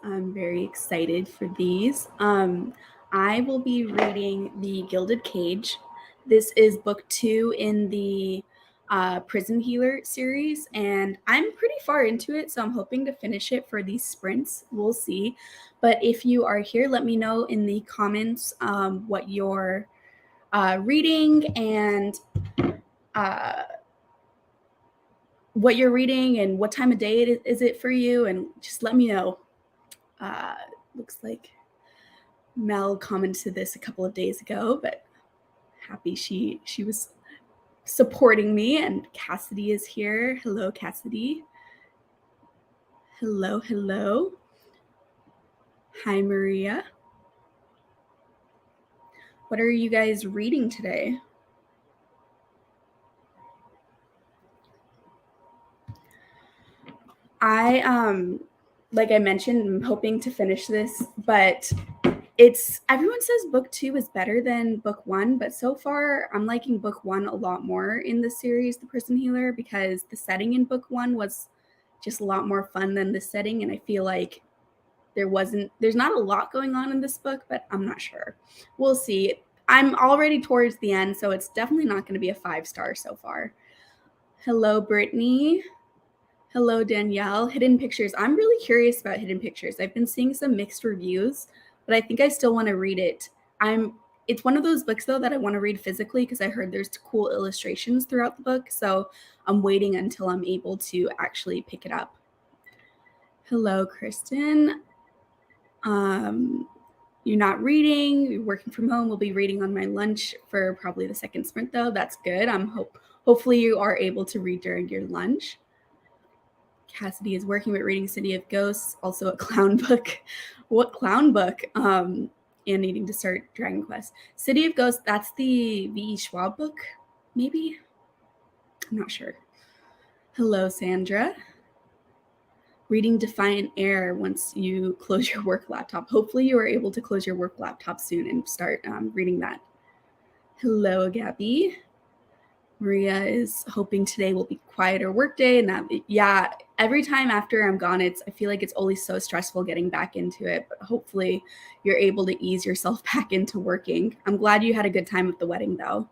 I'm very excited for these. I will be reading The Gilded Cage. This is book 2 in the Prison Healer series, and I'm pretty far into it, so I'm hoping to finish it for these sprints. We'll see. But if you are here, let me know in the comments what you're reading and uh, what you're reading and what time of day is it for you, and just let me know. Uh, Looks like Mel commented this a couple of days ago, but happy she was supporting me. And Cassidy is here. Hello, Cassidy. Hello. Hi, Maria. What are you guys reading today? Like I mentioned, I'm hoping to finish this, but everyone says book 2 is better than book 1, but so far I'm liking book 1 a lot more in the series, The Prison Healer, because the setting in book 1 was just a lot more fun than the setting, and I feel like there's not a lot going on in this book, but I'm not sure. We'll see. I'm already towards the end, so it's definitely not going to be a 5-star so far. Hello, Brittany. Hello, Danielle. Hidden Pictures. I'm really curious about Hidden Pictures. I've been seeing some mixed reviews, but I think I still want to read it. It's one of those books, though, that I want to read physically because I heard there's cool illustrations throughout the book, so I'm waiting until I'm able to actually pick it up. Hello, Kristen. You're not reading. You're working from home. We'll be reading on my lunch for probably the second sprint, though. That's good. Hopefully you are able to read during your lunch. Cassidy is working with reading City of Ghosts, also a clown book. What clown book? And needing to start Dragon Quest. City of Ghosts, that's the V.E. Schwab book, maybe? I'm not sure. Hello, Sandra. Reading Defiant Air once you close your work laptop. Hopefully you are able to close your work laptop soon and start reading that. Hello, Gabby. Maria is hoping today will be quieter work day, and every time after I'm gone, I feel like it's always so stressful getting back into it, but hopefully you're able to ease yourself back into working. I'm glad you had a good time at the wedding, though.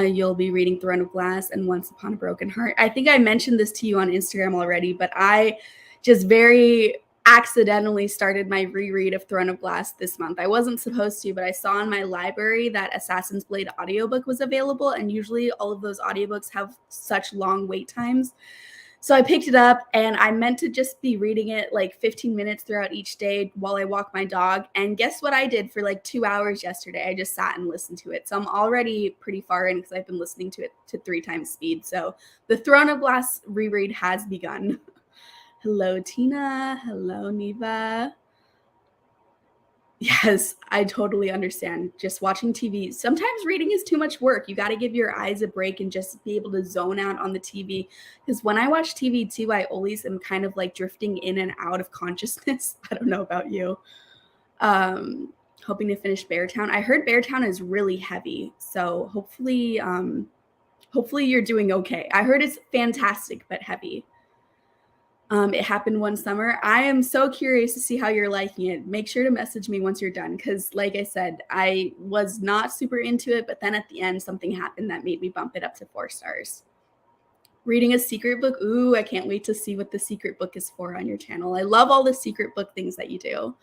You'll be reading Throne of Glass and Once Upon a Broken Heart. I think I mentioned this to you on Instagram already, but I just very accidentally started my reread of Throne of Glass this month. I wasn't supposed to, but I saw in my library that Assassin's Blade audiobook was available, and usually all of those audiobooks have such long wait times. So I picked it up, and I meant to just be reading it like 15 minutes throughout each day while I walk my dog. And guess what I did for like 2 hours yesterday? I just sat and listened to it. So I'm already pretty far in because I've been listening to it to 3 times speed. So the Throne of Glass reread has begun. Hello, Tina. Hello, Neva. Yes, I totally understand. Just watching TV. Sometimes reading is too much work. You got to give your eyes a break and just be able to zone out on the TV. Because when I watch TV too, I always am kind of like drifting in and out of consciousness. I don't know about you. Hoping to finish Beartown. I heard Beartown is really heavy. So hopefully you're doing okay. I heard it's fantastic, but heavy. It happened one summer. I am so curious to see how you're liking it. Make sure to message me once you're done because, like I said, I was not super into it, but then at the end, something happened that made me bump it up to 4 stars. Reading a secret book. Ooh, I can't wait to see what the secret book is for on your channel. I love all the secret book things that you do.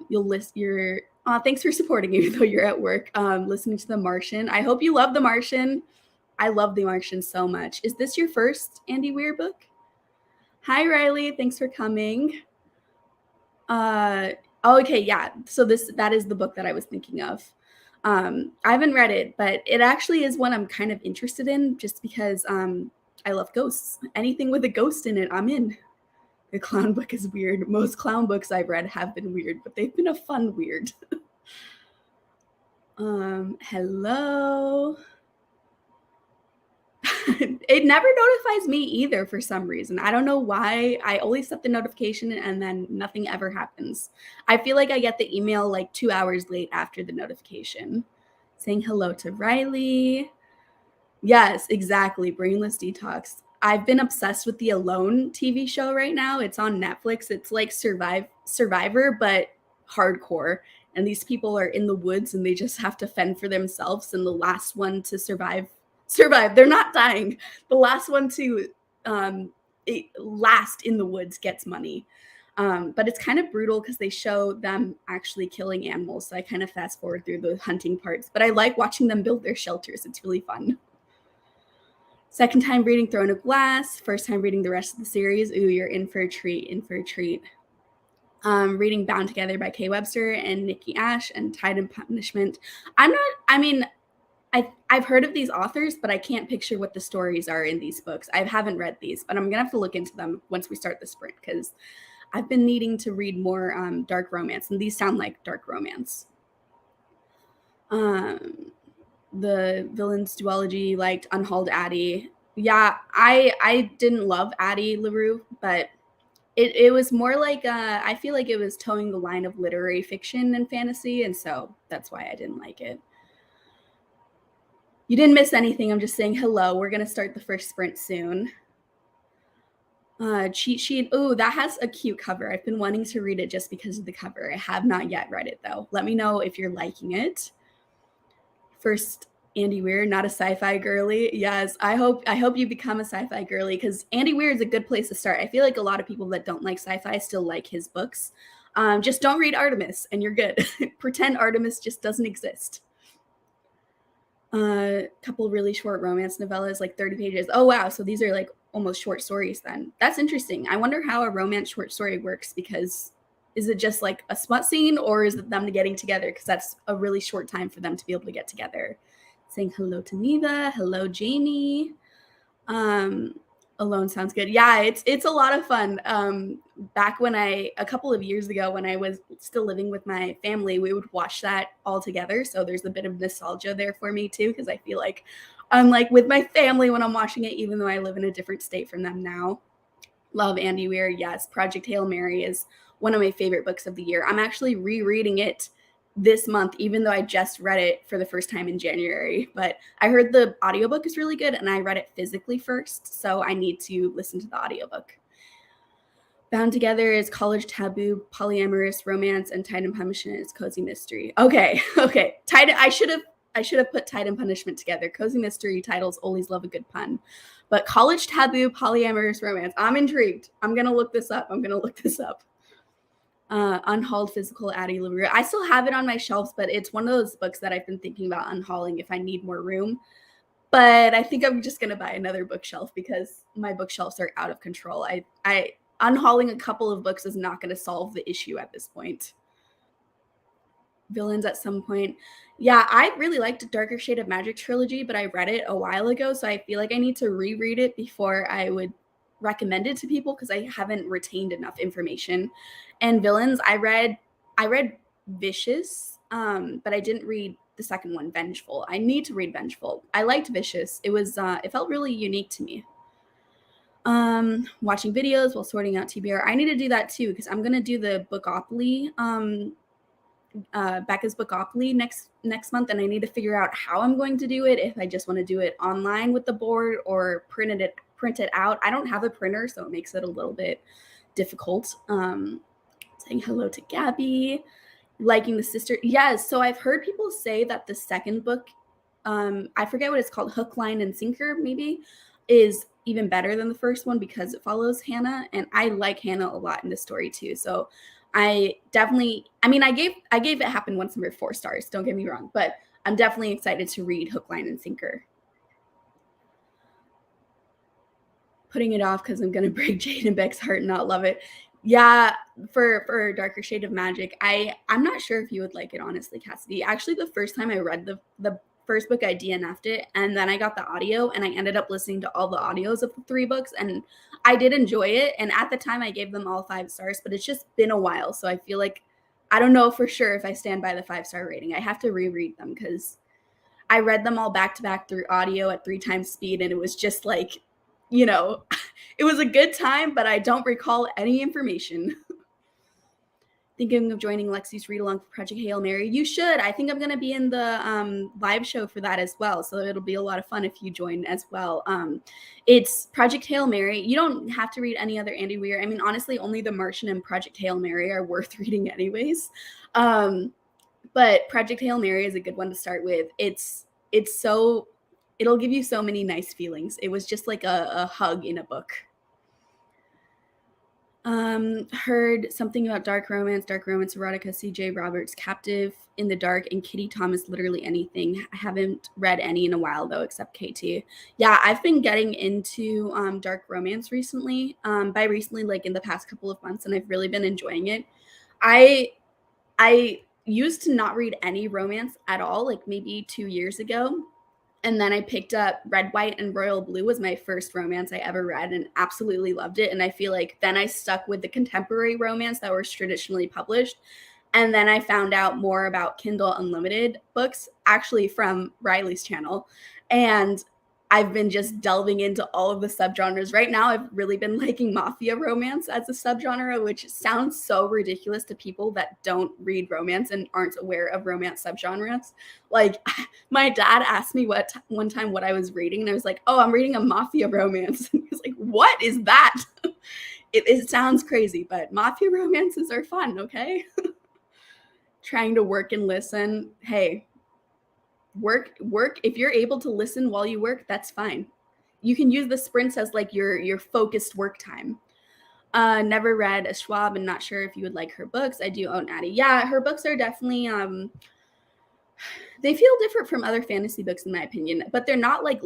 You'll list your... thanks for supporting even though you're at work. Listening to The Martian. I hope you love The Martian. I love The Martian so much. Is this your first Andy Weir book? Hi, Riley. Thanks for coming. Okay, yeah. So that is the book that I was thinking of. I haven't read it, but it actually is one I'm kind of interested in just because I love ghosts. Anything with a ghost in it, I'm in. The clown book is weird. Most clown books I've read have been weird, but they've been a fun weird. Hello. It never notifies me either for some reason. I don't know why. I always set the notification and then nothing ever happens. I feel like I get the email like 2 hours late after the notification. Saying hello to Riley. Yes, exactly. Brainless detox. I've been obsessed with the Alone TV show right now. It's on Netflix. It's like Survivor, but hardcore. And these people are in the woods and they just have to fend for themselves. And the last one to survive. They're not dying. The last one to last in the woods gets money. But it's kind of brutal because they show them actually killing animals. So I kind of fast forward through the hunting parts. But I like watching them build their shelters. It's really fun. Second time reading Throne of Glass. First time reading the rest of the series. Ooh, you're in for a treat, reading Bound Together by Kay Webster and Nikki Ash and Tide and Punishment. I've heard of these authors, but I can't picture what the stories are in these books. I haven't read these, but I'm going to have to look into them once we start the sprint because I've been needing to read more dark romance, and these sound like dark romance. The Villains Duology, liked Unhauled Addie. Yeah, I didn't love Addie LaRue, but it was more like I feel like it was towing the line of literary fiction and fantasy, and so that's why I didn't like it. You didn't miss anything. I'm just saying hello. We're going to start the first sprint soon. Cheat sheet. Oh, that has a cute cover. I've been wanting to read it just because of the cover. I have not yet read it, though. Let me know if you're liking it. First, Andy Weir, not a sci-fi girly. Yes, I hope you become a sci-fi girly because Andy Weir is a good place to start. I feel like a lot of people that don't like sci-fi still like his books. Just don't read Artemis and you're good. Pretend Artemis just doesn't exist. Couple really short romance novellas, like 30 pages. Oh, wow. So these are like almost short stories then. That's interesting. I wonder how a romance short story works because is it just like a smut scene or is it them getting together? Because that's a really short time for them to be able to get together. Saying hello to Neva. Hello, Jamie. Alone sounds good. Yeah, it's a lot of fun. Back when a couple of years ago when I was still living with my family, we would watch that all together. So there's a bit of nostalgia there for me too, because I feel like I'm like with my family when I'm watching it, even though I live in a different state from them now. Love Andy Weir. Yes, Project Hail Mary is one of my favorite books of the year. I'm actually rereading it this month, even though I just read it for the first time in January. But I heard the audiobook is really good and I read it physically first, so I need to listen to the audiobook. Bound Together is college taboo, polyamorous romance, and Tide and Punishment is cozy mystery. Okay. I should have put Tide and Punishment together. Cozy mystery titles always love a good pun. But college taboo, polyamorous romance. I'm intrigued. I'm going to look this up. Unhauled Physical Addie LaRue. I still have it on my shelves, but it's one of those books that I've been thinking about unhauling if I need more room. But I think I'm just going to buy another bookshelf because my bookshelves are out of control. I unhauling a couple of books is not going to solve the issue at this point. Villains at some point. Yeah, I really liked Darker Shade of Magic trilogy, but I read it a while ago, so I feel like I need to reread it before I would recommend it to people because I haven't retained enough information. And Villains, I read Vicious, but I didn't read the second one, Vengeful. I need to read Vengeful. I liked Vicious. It felt really unique to me. Watching videos while sorting out TBR. I need to do that too because I'm gonna do the Bookopoly, Becca's Bookopoly next month, and I need to figure out how I'm going to do it. If I just want to do it online with the board or print it out. I don't have a printer, so it makes it a little bit difficult. Saying hello to Gabby. Liking the sister. Yes, so I've heard people say that the second book, I forget what it's called, Hook, Line, and Sinker, maybe, is even better than the first one because it follows Hannah, and I like Hannah a lot in this story too. So I gave It Happen Once number 4 stars, don't get me wrong, but I'm definitely excited to read Hook, Line, and Sinker. Putting it off because I'm going to break Jade and Beck's heart and not love it. Yeah, for Darker Shade of Magic, I'm not sure if you would like it, honestly, Cassidy. Actually, the first time I read the first book, I DNF'd it, and then I got the audio, and I ended up listening to all the audios of the 3 books, and I did enjoy it, and at the time, I gave them all 5 stars, but it's just been a while, so I feel like I don't know for sure if I stand by the 5-star rating. I have to reread them, because I read them all back-to-back through audio at 3 times speed, and it was just like, it was a good time, but I don't recall any information. Thinking of joining Lexi's read along for Project Hail Mary. You should. I think I'm going to be in the live show for that as well. So it'll be a lot of fun if you join as well. It's Project Hail Mary. You don't have to read any other Andy Weir. I mean, honestly, only The Martian and Project Hail Mary are worth reading anyways. But Project Hail Mary is a good one to start with. It'll give you so many nice feelings. It was just like a hug in a book. Heard something about dark romance, erotica, CJ Roberts, Captive in the Dark, and Kitty Thomas, Literally Anything. I haven't read any in a while though, except KT. Yeah, I've been getting into dark romance recently. By recently, like in the past couple of months, and I've really been enjoying it. I used to not read any romance at all, like maybe 2 years ago. And then I picked up Red, White, and Royal Blue was my first romance I ever read and absolutely loved it. And I feel like then I stuck with the contemporary romance that were traditionally published. And then I found out more about Kindle Unlimited books, actually from Riley's channel. And I've been just delving into all of the subgenres. Right now, I've really been liking mafia romance as a subgenre, which sounds so ridiculous to people that don't read romance and aren't aware of romance subgenres. Like, my dad asked me one time what I was reading, and I was like, oh, I'm reading a mafia romance. And he's like, what is that? It sounds crazy, but mafia romances are fun, okay? Trying to work and listen. Hey, work if you're able to listen while you work, that's fine. You can use the sprints as like your focused work time. Never read a Schwab and not sure if you would like her books. I do own Addie. Yeah, her books are definitely they feel different from other fantasy books in my opinion, but they're not like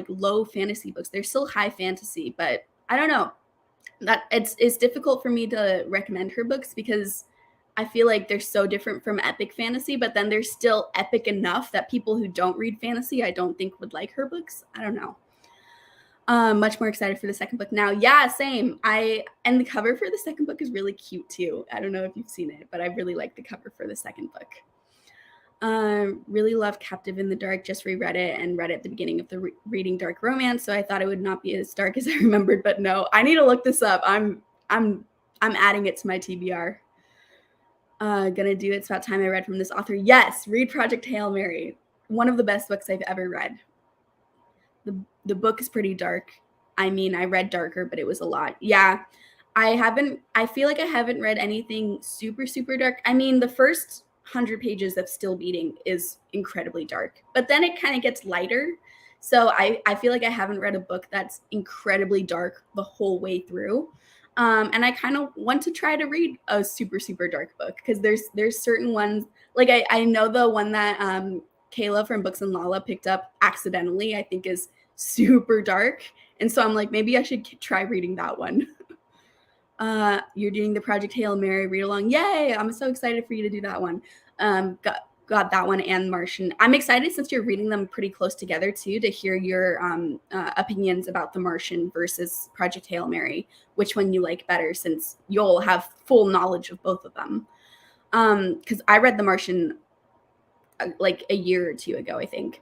low fantasy books. They're still high fantasy, but I don't know. That it's difficult for me to recommend her books because I feel like they're so different from epic fantasy, but then they're still epic enough that people who don't read fantasy, I don't think would like her books. I don't know. Much more excited for the second book now. Yeah, same. And the cover for the second book is really cute too. I don't know if you've seen it, but I really like the cover for the second book. Really love Captive in the Dark. Just reread it and read it at the beginning of the reading dark romance, so I thought it would not be as dark as I remembered. But no, I need to look this up. I'm adding it to my TBR. Gonna do It's About Time I Read from this author. Yes, read Project Hail Mary. One of the best books I've ever read. The book is pretty dark. I mean, I read darker, but it was a lot. Yeah, I feel like I haven't read anything super, super dark. I mean, the first 100 pages of Still Beating is incredibly dark, but then it kind of gets lighter. So I feel like I haven't read a book that's incredibly dark the whole way through. And I kind of want to try to read a super, super dark book because there's certain ones, like I know the one that Kayla from Books and Lala picked up accidentally, I think is super dark. And so I'm like, maybe I should try reading that one. You're doing the Project Hail Mary read along. Yay! I'm so excited for you to do that one. Got that one and Martian. I'm excited since you're reading them pretty close together too to hear your opinions about the Martian versus Project Hail Mary, which one you like better since you'll have full knowledge of both of them. Because I read the Martian like a year or two ago, I think.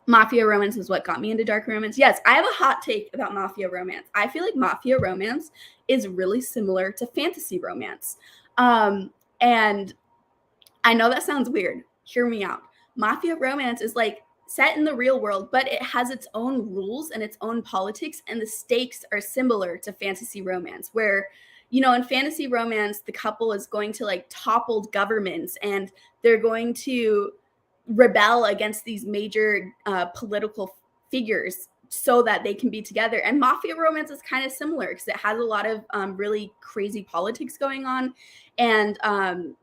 Mafia romance is what got me into dark romance. Yes, I have a hot take about mafia romance. I feel like mafia romance is really similar to fantasy romance. And I know that sounds weird. Hear me out. Mafia romance is like set in the real world, but it has its own rules and its own politics, and the stakes are similar to fantasy romance, where, you know, in fantasy romance, the couple is going to like topple governments and they're going to rebel against these major political figures so that they can be together. And mafia romance is kind of similar because it has a lot of really crazy politics going on. And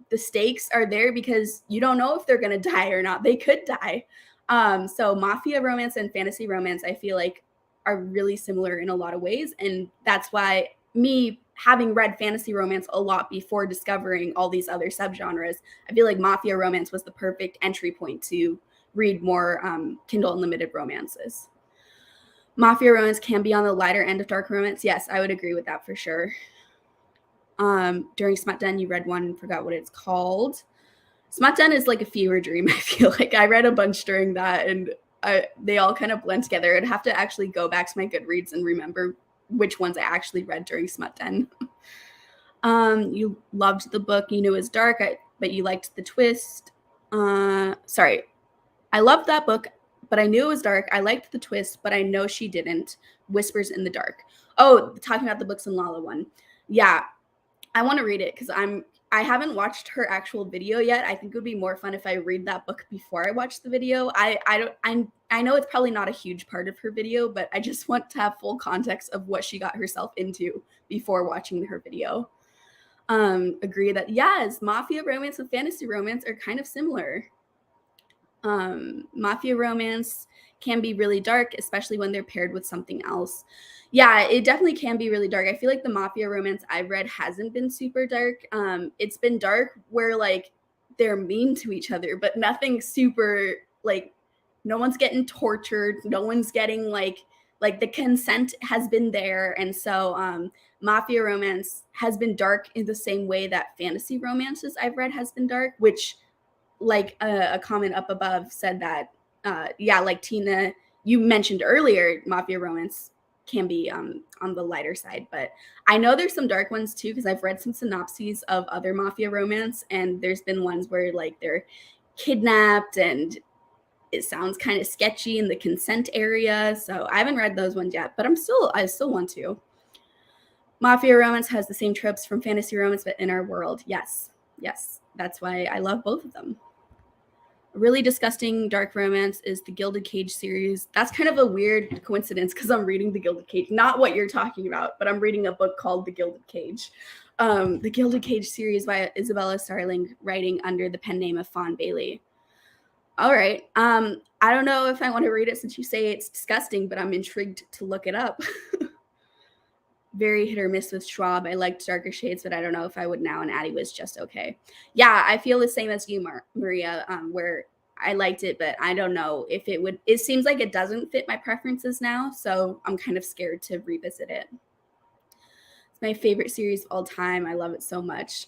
the stakes are there because you don't know if they're going to die or not. They could die. So mafia romance and fantasy romance, I feel like, are really similar in a lot of ways. And that's why me having read fantasy romance a lot before discovering all these other subgenres, I feel like mafia romance was the perfect entry point to read more Kindle Unlimited romances. Mafia romance can be on the lighter end of dark romance. Yes, I would agree with that for sure. During Smut Den, you read one, forgot what it's called. Smut Den is like a fever dream, I feel like. I read a bunch during that, and they all kind of blend together. I'd have to actually go back to my Goodreads and remember which ones I actually read during Smut Den. You loved the book. You knew it was dark, but you liked the twist. Sorry. I loved that book, but I knew it was dark. I liked the twist, but I know she didn't. Whispers in the Dark. Oh, talking about the books in Lala one. Yeah, I want to read it because I haven't watched her actual video yet. I think it would be more fun if I read that book before I watch the video. I know it's probably not a huge part of her video, but I just want to have full context of what she got herself into before watching her video. Agree that yes, mafia romance and fantasy romance are kind of similar. Mafia romance can be really dark, especially when they're paired with something else. Yeah, it definitely can be really dark. I feel like the mafia romance I've read hasn't been super dark. It's been dark where like they're mean to each other, but nothing super like no one's getting tortured, no one's getting like the consent has been there. And so mafia romance has been dark in the same way that fantasy romances I've read has been dark, which like a comment up above said that yeah, like Tina, you mentioned earlier, mafia romance can be on the lighter side, but I know there's some dark ones too because I've read some synopses of other mafia romance, and there's been ones where like they're kidnapped and it sounds kind of sketchy in the consent area. So I haven't read those ones yet, but I still want to. Mafia romance has the same tropes from fantasy romance, but in our world. Yes, yes, that's why I love both of them. Really disgusting dark romance is the Gilded Cage series. That's kind of a weird coincidence because I'm reading the Gilded Cage, not what you're talking about, but I'm reading a book called The Gilded Cage. The Gilded Cage series by Isabella Starling, writing under the pen name of Fawn Bailey. All right. I don't know if I want to read it since you say it's disgusting, but I'm intrigued to look it up. Very hit or miss with Schwab. I liked Darker Shades, but I don't know if I would now, and Addie was just okay. Yeah, I feel the same as you, Maria, where I liked it, but I don't know if it would. It seems like it doesn't fit my preferences now, so I'm kind of scared to revisit it. It's my favorite series of all time. I love it so much.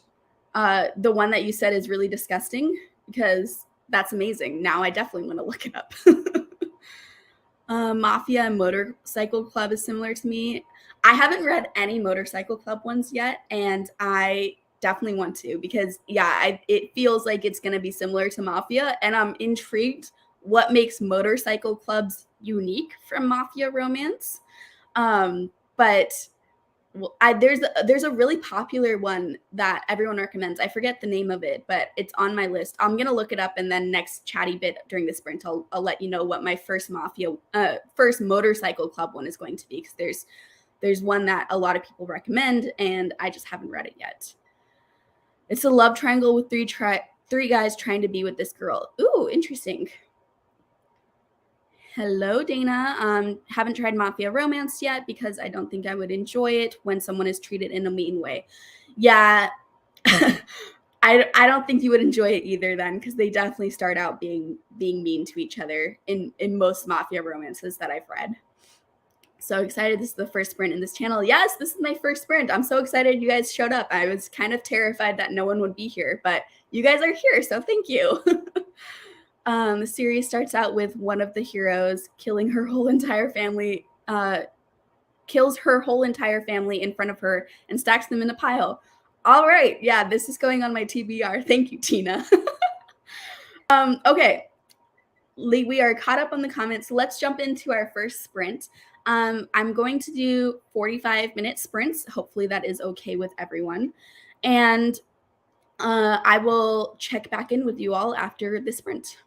The one that you said is really disgusting because that's amazing. Now I definitely want to look it up. Mafia and Motorcycle Club is similar to me. I haven't read any Motorcycle Club ones yet, and I definitely want to because yeah, it feels like it's going to be similar to Mafia, and I'm intrigued what makes Motorcycle Clubs unique from Mafia romance. But well, there's a really popular one that everyone recommends. I forget the name of it, but it's on my list. I'm gonna look it up, and then next chatty bit during the sprint, I'll let you know what my first first Motorcycle Club one is going to be, because there's one that a lot of people recommend, and I just haven't read it yet. It's a love triangle with three guys trying to be with this girl. Ooh, interesting. Hello, Dana. Haven't tried Mafia Romance yet because I don't think I would enjoy it when someone is treated in a mean way. Yeah, I don't think you would enjoy it either then, because they definitely start out being mean to each other in most Mafia romances that I've read. So excited. This is the first sprint in this channel. Yes, this is my first sprint. I'm so excited you guys showed up. I was kind of terrified that no one would be here, but you guys are here, so thank you. The series starts out with one of the heroes killing her whole entire family, kills her whole entire family in front of her and stacks them in a pile. All right. Yeah, this is going on my TBR. Thank you, Tina. Okay. We are caught up on the comments. So let's jump into our first sprint. I'm going to do 45-minute sprints. Hopefully that is okay with everyone. And I will check back in with you all after the sprint.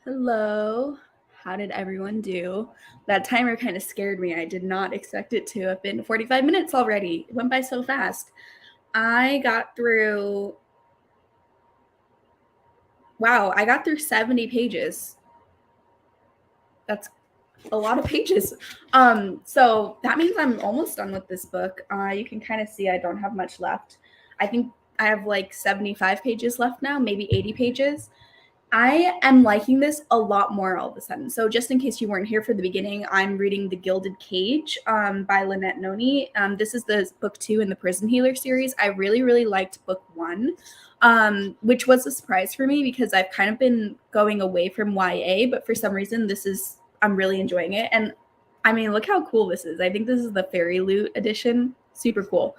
Hello. How did everyone do? That timer kind of scared me. I did not expect it to have been 45 minutes already. It went by so fast. I got through 70 pages. That's a lot of pages. So that means I'm almost done with this book. You can kind of see I don't have much left. I think I have like 75 pages left now, maybe 80 pages. I am liking this a lot more all of a sudden. So just in case you weren't here for the beginning, I'm reading The Gilded Cage by Lynette Noni. This is the book 2 in the Prison Healer series. I really, really liked book 1, which was a surprise for me because I've kind of been going away from YA, but for some reason I'm really enjoying it. And I mean, look how cool this is. I think this is the Fairy Loot edition. Super cool.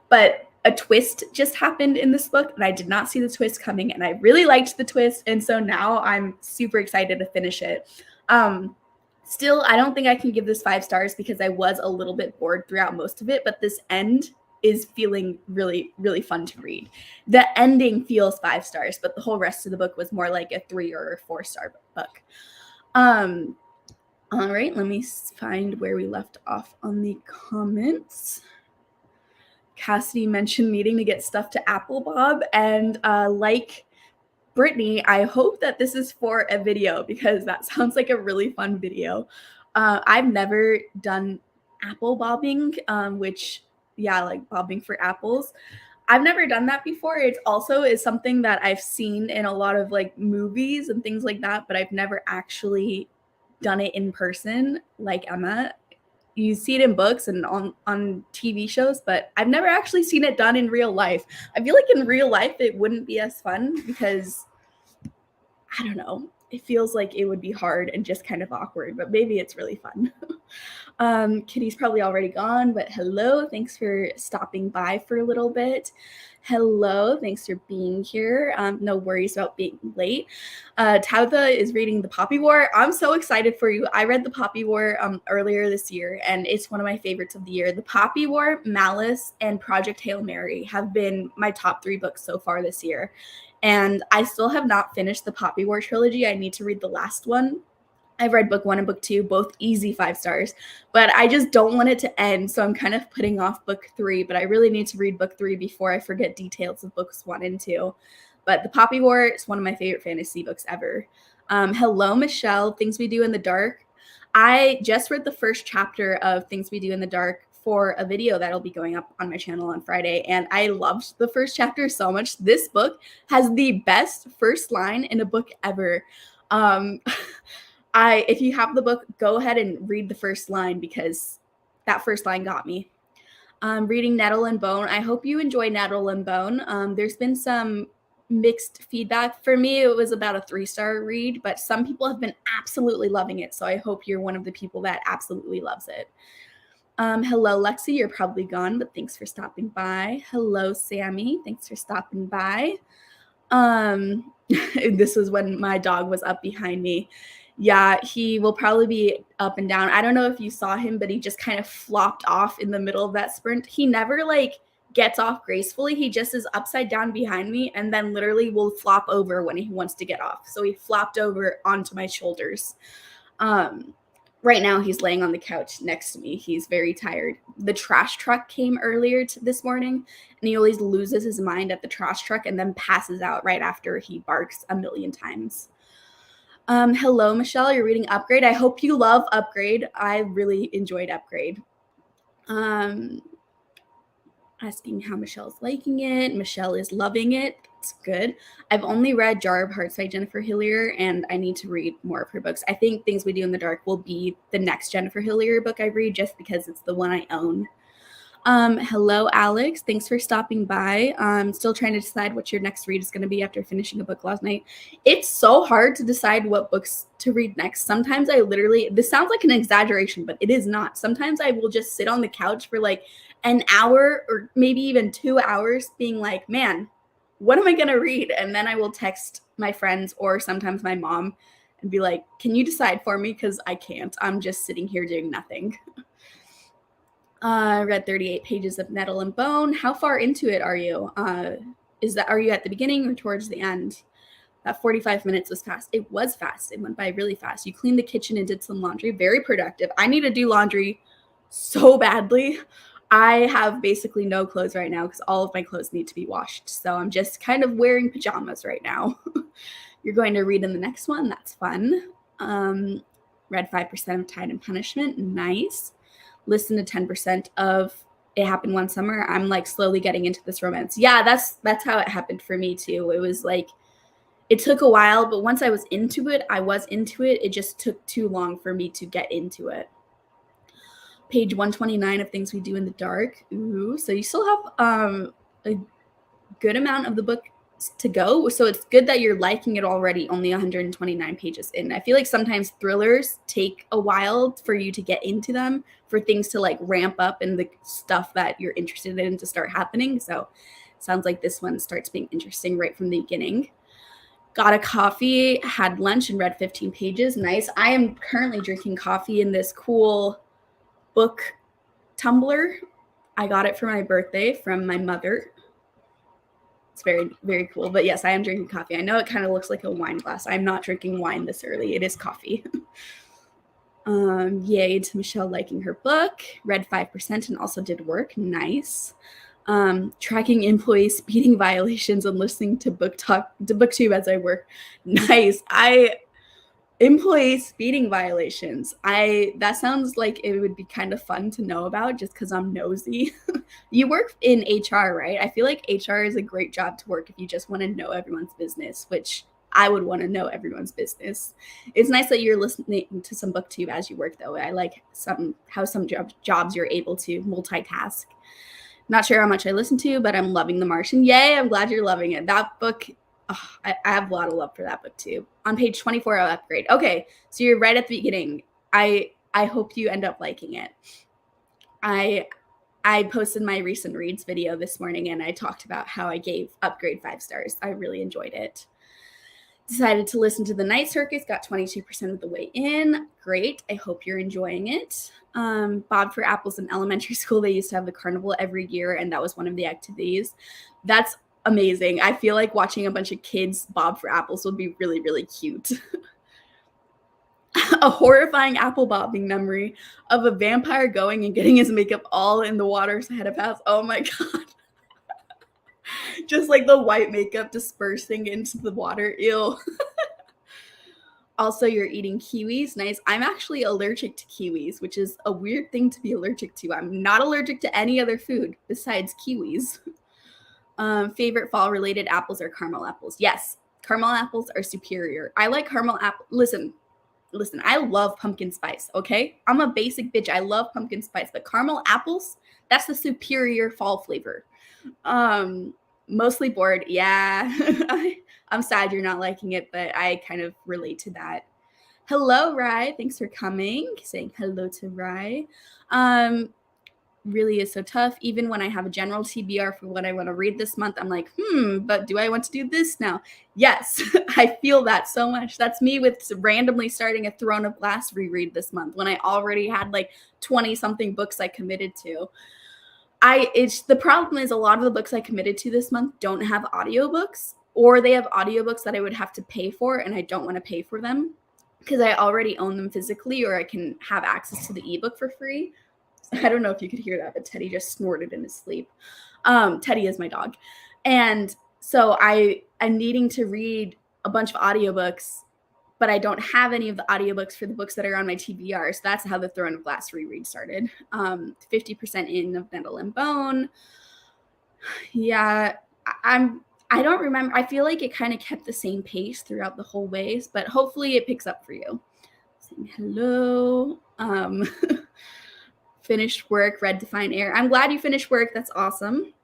But a twist just happened in this book, and I did not see the twist coming, and I really liked the twist, and so now I'm super excited to finish it. Still, I don't think I can give this 5 stars because I was a little bit bored throughout most of it, but this end is feeling really, really fun to read. The ending feels 5 stars, but the whole rest of the book was more like a 3 or 4 star book. All right, let me find where we left off on the comments. Cassidy mentioned needing to get stuff to Apple Bob, and like Brittany, I hope that this is for a video because that sounds like a really fun video. I've never done apple bobbing, which, yeah, like bobbing for apples. I've never done that before. It also is something that I've seen in a lot of like movies and things like that, but I've never actually done it in person like Emma. You see it in books and on TV shows, but I've never actually seen it done in real life. I feel like in real life it wouldn't be as fun because, I don't know, it feels like it would be hard and just kind of awkward, but maybe it's really fun. Kitty's probably already gone, but hello, thanks for stopping by for a little bit. Hello, thanks for being here. No worries about being late. Tabitha is reading The Poppy War. I'm so excited for you. I read The Poppy War earlier this year, and it's one of my favorites of the year. The Poppy War, Malice, and Project Hail Mary have been my top 3 books so far this year. And I still have not finished the Poppy War trilogy. I need to read the last one. I've read book 1 and book 2, both easy 5 stars, but I just don't want it to end, so I'm kind of putting off book 3, but I really need to read book 3 before I forget details of books 1 and 2. But The Poppy War is one of my favorite fantasy books ever. Hello, Michelle, Things We Do in the Dark. I just read the first chapter of Things We Do in the Dark for a video that'll be going up on my channel on Friday, and I loved the first chapter so much. This book has the best first line in a book ever. If you have the book, go ahead and read the first line because that first line got me. Reading Nettle and Bone. I hope you enjoy Nettle and Bone. There's been some mixed feedback. For me, it was about a 3-star read, but some people have been absolutely loving it, so I hope you're one of the people that absolutely loves it. Hello, Lexi. You're probably gone, but thanks for stopping by. Hello, Sammy. Thanks for stopping by. This was when my dog was up behind me. Yeah, he will probably be up and down. I don't know if you saw him, but he just kind of flopped off in the middle of that sprint. He never like gets off gracefully. He just is upside down behind me and then literally will flop over when he wants to get off. So he flopped over onto my shoulders. Right now he's laying on the couch next to me. He's very tired. The trash truck came earlier this morning, and he always loses his mind at the trash truck and then passes out right after he barks a million times. Hello, Michelle. You're reading Upgrade. I hope you love Upgrade. I really enjoyed Upgrade. Asking how Michelle's liking it. Michelle is loving it. It's good. I've only read Jar of Hearts by Jennifer Hillier, and I need to read more of her books. I think Things We Do in the Dark will be the next Jennifer Hillier book I read just because it's the one I own. Hello, Alex. Thanks for stopping by. I'm still trying to decide what your next read is going to be after finishing a book last night. It's so hard to decide what books to read next. Sometimes this sounds like an exaggeration, but it is not. Sometimes I will just sit on the couch for like an hour or maybe even 2 hours being like, man, what am I going to read? And then I will text my friends or sometimes my mom and be like, can you decide for me? Because I can't. I'm just sitting here doing nothing. I read 38 pages of Nettle and Bone. How far into it are you? Are you at the beginning or towards the end? That 45 minutes was fast. It was fast. It went by really fast. You cleaned the kitchen and did some laundry. Very productive. I need to do laundry so badly. I have basically no clothes right now because all of my clothes need to be washed. So I'm just kind of wearing pajamas right now. You're going to read in the next one. That's fun. Read 5% of Tide and Punishment. Nice. Listen to 10% of It Happened One Summer. I'm like slowly getting into this romance. Yeah, that's how it happened for me too. It was like, it took a while, but once I was into it, It just took too long for me to get into it. Page 129 of Things We Do in the Dark. Ooh, so you still have a good amount of the book to go. So it's good that you're liking it already, only 129 pages in. I feel like sometimes thrillers take a while for you to get into them, for things to like ramp up and the stuff that you're interested in to start happening. So it sounds like this one starts being interesting right from the beginning. Got a coffee, had lunch, and read 15 pages. Nice. I am currently drinking coffee in this cool book tumbler. I got it for my birthday from my mother. It's very, very cool. But yes, I am drinking coffee. I know it kind of looks like a wine glass. I'm not drinking wine this early. It is coffee. Yay to Michelle liking her book. Read 5% and also did work. Nice. Tracking employee speeding violations and listening to booktube as I work. Nice. Employee speeding violations. That sounds like it would be kind of fun to know about just because I'm nosy. You work in HR, right? I feel like HR is a great job to work if you just want to know everyone's business, which I would want to know everyone's business. It's nice that you're listening to some booktube as you work, though. I like how some jobs you're able to multitask. Not sure how much I listen to, but I'm loving The Martian. Yay, I'm glad you're loving it. That book, I have a lot of love for that book too. On page 24, I'll upgrade. Okay, so you're right at the beginning. I hope you end up liking it. I posted my recent reads video this morning and I talked about how I gave Upgrade 5 stars. I really enjoyed it. Decided to listen to The Night Circus, got 22% of the way in. Great. I hope you're enjoying it. Bob for Apples in elementary school, they used to have the carnival every year, and that was one of the activities. That's amazing. I feel like watching a bunch of kids bob for apples would be really, really cute. A horrifying apple bobbing memory of a vampire going and getting his makeup all in the water so I had to pass. Oh my God. Just like the white makeup dispersing into the water. Ew. Also, you're eating kiwis. Nice. I'm actually allergic to kiwis, which is a weird thing to be allergic to. I'm not allergic to any other food besides kiwis. Favorite fall-related apples are caramel apples. Yes, caramel apples are superior. I like caramel apple. Listen, I love pumpkin spice, okay? I'm a basic bitch. I love pumpkin spice, but caramel apples, that's the superior fall flavor. Mostly bored. Yeah. I'm sad you're not liking it, but I kind of relate to that. Hello, Rye. Thanks for coming. Saying hello to Rye. Really is so tough. Even when I have a general TBR for what I want to read this month, I'm like, but do I want to do this now? Yes, I feel that so much. That's me with randomly starting a Throne of Glass reread this month when I already had like 20 something books I committed to. The problem is a lot of the books I committed to this month don't have audiobooks, or they have audiobooks that I would have to pay for, and I don't want to pay for them because I already own them physically, or I can have access to the ebook for free. I don't know if you could hear that, but Teddy just snorted in his sleep. Teddy is my dog. And so I'm needing to read a bunch of audiobooks, but I don't have any of the audiobooks for the books that are on my TBR. So that's how the Throne of Glass reread started. 50% in of Nettle and Bone. Yeah, I don't remember. I feel like it kind of kept the same pace throughout the whole way, but hopefully it picks up for you. Saying hello. Finished work, read Define Air. I'm glad you finished work. That's awesome.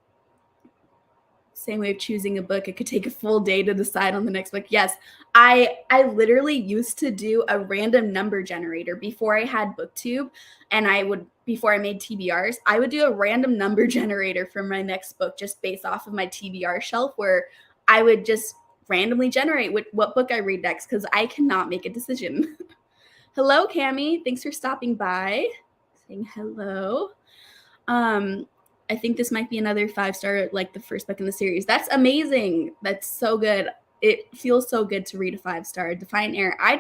Same way of choosing a book. It could take a full day to decide on the next book. Yes, I literally used to do a random number generator before I had BookTube, and before I made TBRs, I would do a random number generator for my next book just based off of my TBR shelf, where I would just randomly generate what book I read next because I cannot make a decision. Hello, Cami. Thanks for stopping by. Saying hello. I think this might be another 5-star, like the first book in the series. That's amazing. That's so good. it feels so good to read a 5-star. Defiant Air. I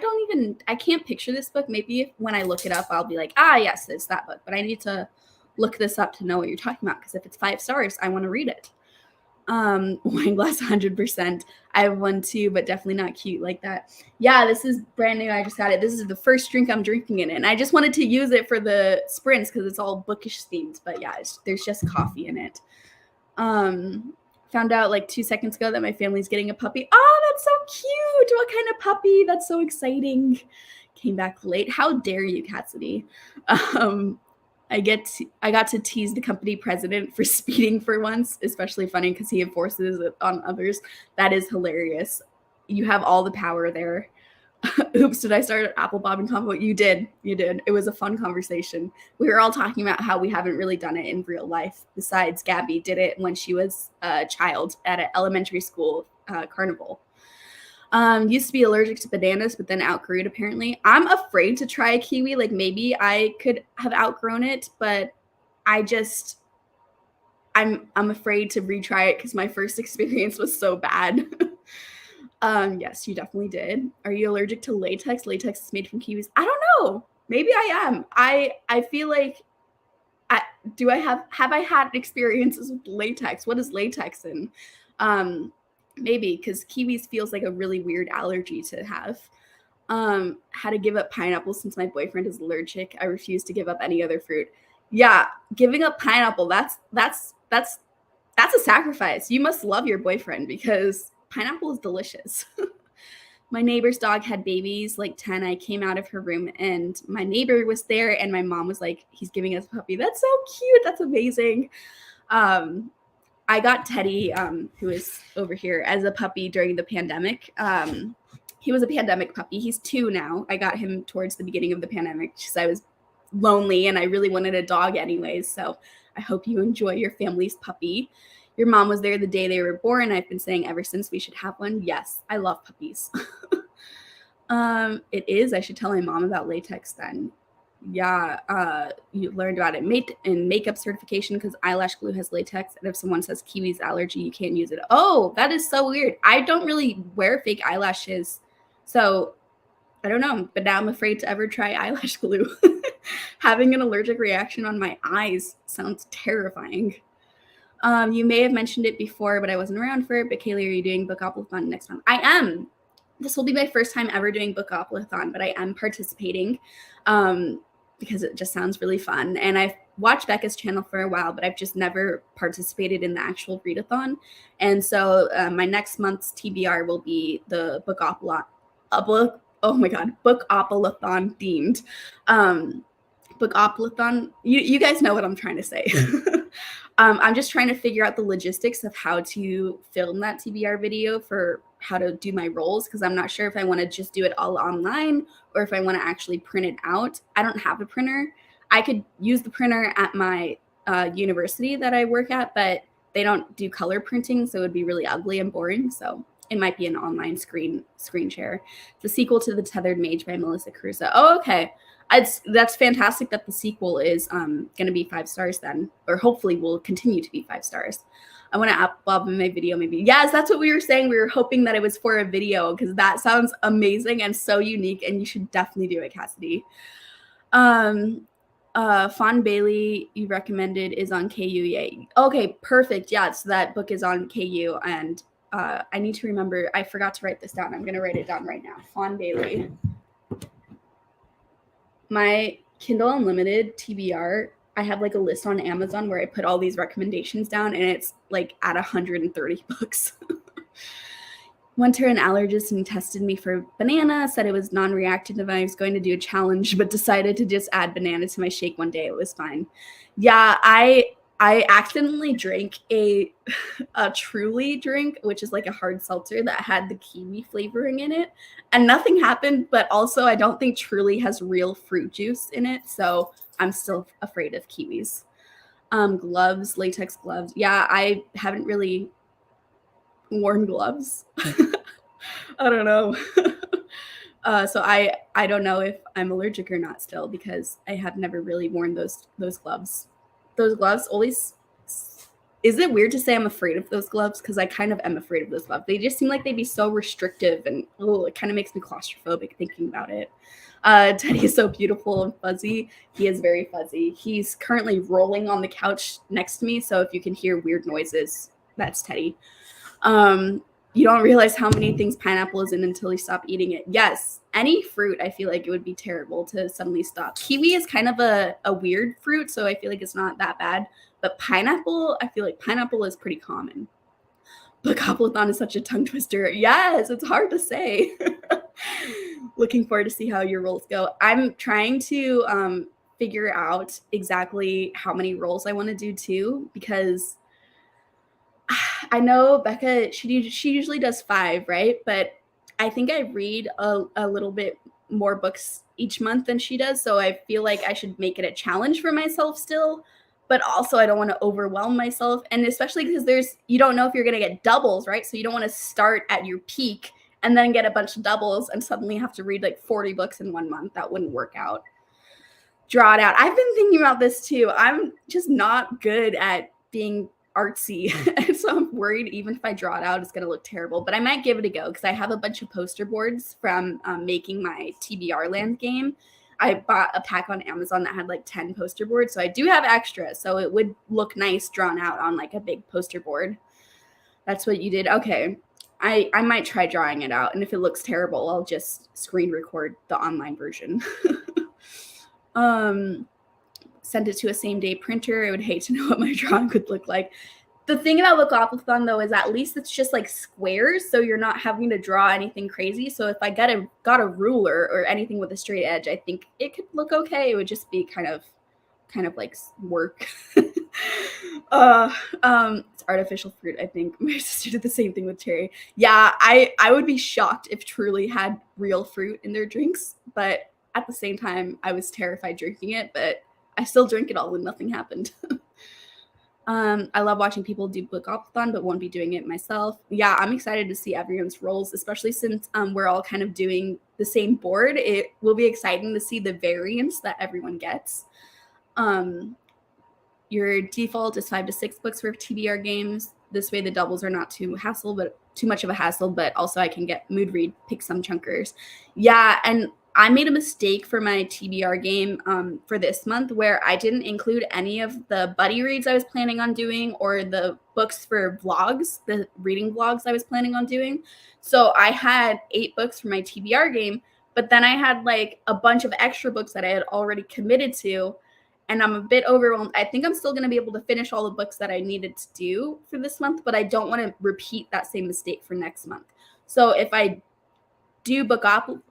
can't picture this book. Maybe when I look it up, I'll be like, yes, it's that book. But I need to look this up to know what you're talking about, because if it's 5 stars, I want to read it. Wine glass 100%. I have one too, but definitely not cute like that. Yeah, this is brand new. I just got it. This is the first drink I'm drinking in it, and I just wanted to use it for the sprints because it's all bookish themed. But yeah, there's just coffee in it. Found out like 2 seconds ago that my family's getting a puppy. Oh, that's so cute. What kind of puppy? That's so exciting. Came back late. How dare you, Cassidy? I got to tease the company president for speeding for once, especially funny because he enforces it on others. That is hilarious. You have all the power there. Oops, did I start at Apple Bob and Combo? You did. It was a fun conversation. We were all talking about how we haven't really done it in real life. Besides, Gabby did it when she was a child at an elementary school carnival. Used to be allergic to bananas, but then outgrew it apparently. I'm afraid to try a kiwi. Like, maybe I could have outgrown it, but I'm afraid to retry it because my first experience was so bad. Yes, you definitely did. Are you allergic to latex? Latex is made from kiwis. I don't know. Maybe I am. I feel like have I had experiences with latex? What is latex in? Maybe, because kiwis feels like a really weird allergy to have. Had to give up pineapple since my boyfriend is allergic. I refuse to give up any other fruit. Yeah, giving up pineapple, that's a sacrifice. You must love your boyfriend because pineapple is delicious. My neighbor's dog had babies, like 10. I came out of her room and my neighbor was there and my mom was like, he's giving us a puppy. That's so cute. That's amazing. I got Teddy, who is over here, as a puppy during the pandemic. He was a pandemic puppy. He's 2 now. I got him towards the beginning of the pandemic because I was lonely and I really wanted a dog anyways. So I hope you enjoy your family's puppy. Your mom was there the day they were born. I've been saying ever since we should have one. Yes, I love puppies. It is. I should tell my mom about latex then. Yeah, you learned about it in makeup certification because eyelash glue has latex. And if someone says kiwi's allergy, you can't use it. Oh, that is so weird. I don't really wear fake eyelashes. So I don't know. But now I'm afraid to ever try eyelash glue. Having an allergic reaction on my eyes sounds terrifying. You may have mentioned it before, but I wasn't around for it. But Kaylee, are you doing Bookopoly-thon next month? I am. This will be my first time ever doing Bookopoly-thon, but I am participating because it just sounds really fun. And I've watched Becca's channel for a while, but I've just never participated in the actual readathon. And so my next month's TBR will be the Bookopoly-thon themed. Bookopoly-thon. You guys know what I'm trying to say. I'm just trying to figure out the logistics of how to film that TBR video for how to do my roles, because I'm not sure if I want to just do it all online or if I want to actually print it out. I don't have a printer. I could use the printer at my university that I work at, but they don't do color printing, so it would be really ugly and boring. So it might be an online screen share. The sequel to The Tethered Mage by Melissa Caruso. Oh, okay. That's fantastic that the sequel is going to be 5 stars then, or hopefully will continue to be 5 stars. I want to upload my video maybe. Yes, that's what we were saying. We were hoping that it was for a video because that sounds amazing and so unique, and you should definitely do it, Cassidy. Fawn Bailey, you recommended, is on KU. Yay. Okay, perfect. Yeah, so that book is on KU, and I need to remember. I forgot to write this down. I'm going to write it down right now. Fawn Bailey. My Kindle Unlimited TBR, I have like a list on Amazon where I put all these recommendations down, and it's like at 130 books. Went to an allergist and tested me for banana, said it was non-reactive and I was going to do a challenge, but decided to just add banana to my shake one day. It was fine. Yeah, I accidentally drank a Truly drink, which is like a hard seltzer that had the kiwi flavoring in it, and nothing happened. But also, I don't think Truly has real fruit juice in it, so I'm still afraid of kiwis. Gloves, latex gloves. Yeah, I haven't really worn gloves. I don't know. So I don't know if I'm allergic or not still, because I have never really worn those gloves. Those gloves always Is it weird to say I'm afraid of those gloves? Because I kind of am afraid of those gloves. They just seem like they'd be so restrictive, and it kind of makes me claustrophobic thinking about it. Teddy is so beautiful and fuzzy. He is very fuzzy. He's currently rolling on the couch next to me, so if you can hear weird noises, that's Teddy. You don't realize how many things pineapple is in until you stop eating it. Yes, any fruit, I feel like it would be terrible to suddenly stop. Kiwi is kind of a weird fruit, so I feel like it's not that bad. But pineapple, I feel like pineapple is pretty common. But Gobblethon is such a tongue twister. Yes, it's hard to say. Looking forward to see how your rolls go. I'm trying to figure out exactly how many rolls I want to do too, because I know Becca, she usually does 5, right? But I think I read a little bit more books each month than she does, so I feel like I should make it a challenge for myself still. But also I don't want to overwhelm myself, and especially because you don't know if you're going to get doubles, right? So you don't want to start at your peak and then get a bunch of doubles and suddenly have to read like 40 books in 1 month. That wouldn't work out. Draw it out. I've been thinking about this too. I'm just not good at being artsy. And so I'm worried even if I draw it out, it's going to look terrible. But I might give it a go because I have a bunch of poster boards from making my TBR Land game. I bought a pack on Amazon that had like 10 poster boards. So I do have extra. So it would look nice drawn out on like a big poster board. That's what you did. Okay. I might try drawing it out. And if it looks terrible, I'll just screen record the online version. Send it to a same day printer. I would hate to know what my drawing would look like. The thing about Bookopalathon though is at least it's just like squares, so you're not having to draw anything crazy. So if I got a ruler or anything with a straight edge, I think it could look okay. It would just be kind of like work. It's artificial fruit, I think. My sister did the same thing with cherry. Yeah, I would be shocked if Truly had real fruit in their drinks, but at the same time, I was terrified drinking it, but I still drank it all when nothing happened. I love watching people do Bookopalathon, but won't be doing it myself. Yeah, I'm excited to see everyone's rolls, especially since we're all kind of doing the same board. It will be exciting to see the variants that everyone gets. Your default is 5 to 6 books for TBR games. This way the doubles are not too much of a hassle, but also I can get mood read, pick some chunkers. Yeah, and I made a mistake for my TBR game for this month where I didn't include any of the buddy reads I was planning on doing or the books for vlogs, the reading vlogs I was planning on doing. So I had 8 books for my TBR game, but then I had like a bunch of extra books that I had already committed to, and I'm a bit overwhelmed. I think I'm still going to be able to finish all the books that I needed to do for this month, but I don't want to repeat that same mistake for next month. So if I do Bookopalathon,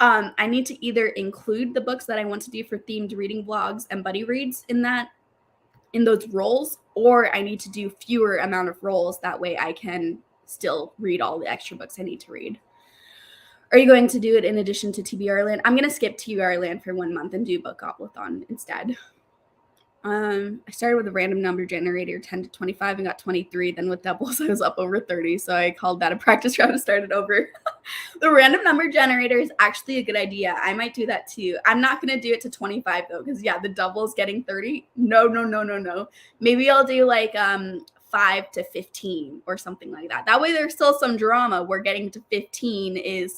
I need to either include the books that I want to do for themed reading vlogs and buddy reads in those roles, or I need to do fewer amount of roles. That way I can still read all the extra books I need to read. Are you going to do it in addition to TBR Land? I'm going to skip TBR Land for 1 month and do Bookopalathon instead. I started with a random number generator, 10 to 25, and got 23. Then with doubles, I was up over 30. So I called that a practice round and started over. The random number generator is actually a good idea. I might do that too. I'm not going to do it to 25 though, because yeah, the doubles getting 30. No. Maybe I'll do like 5 to 15 or something like that. That way there's still some drama. We're getting to 15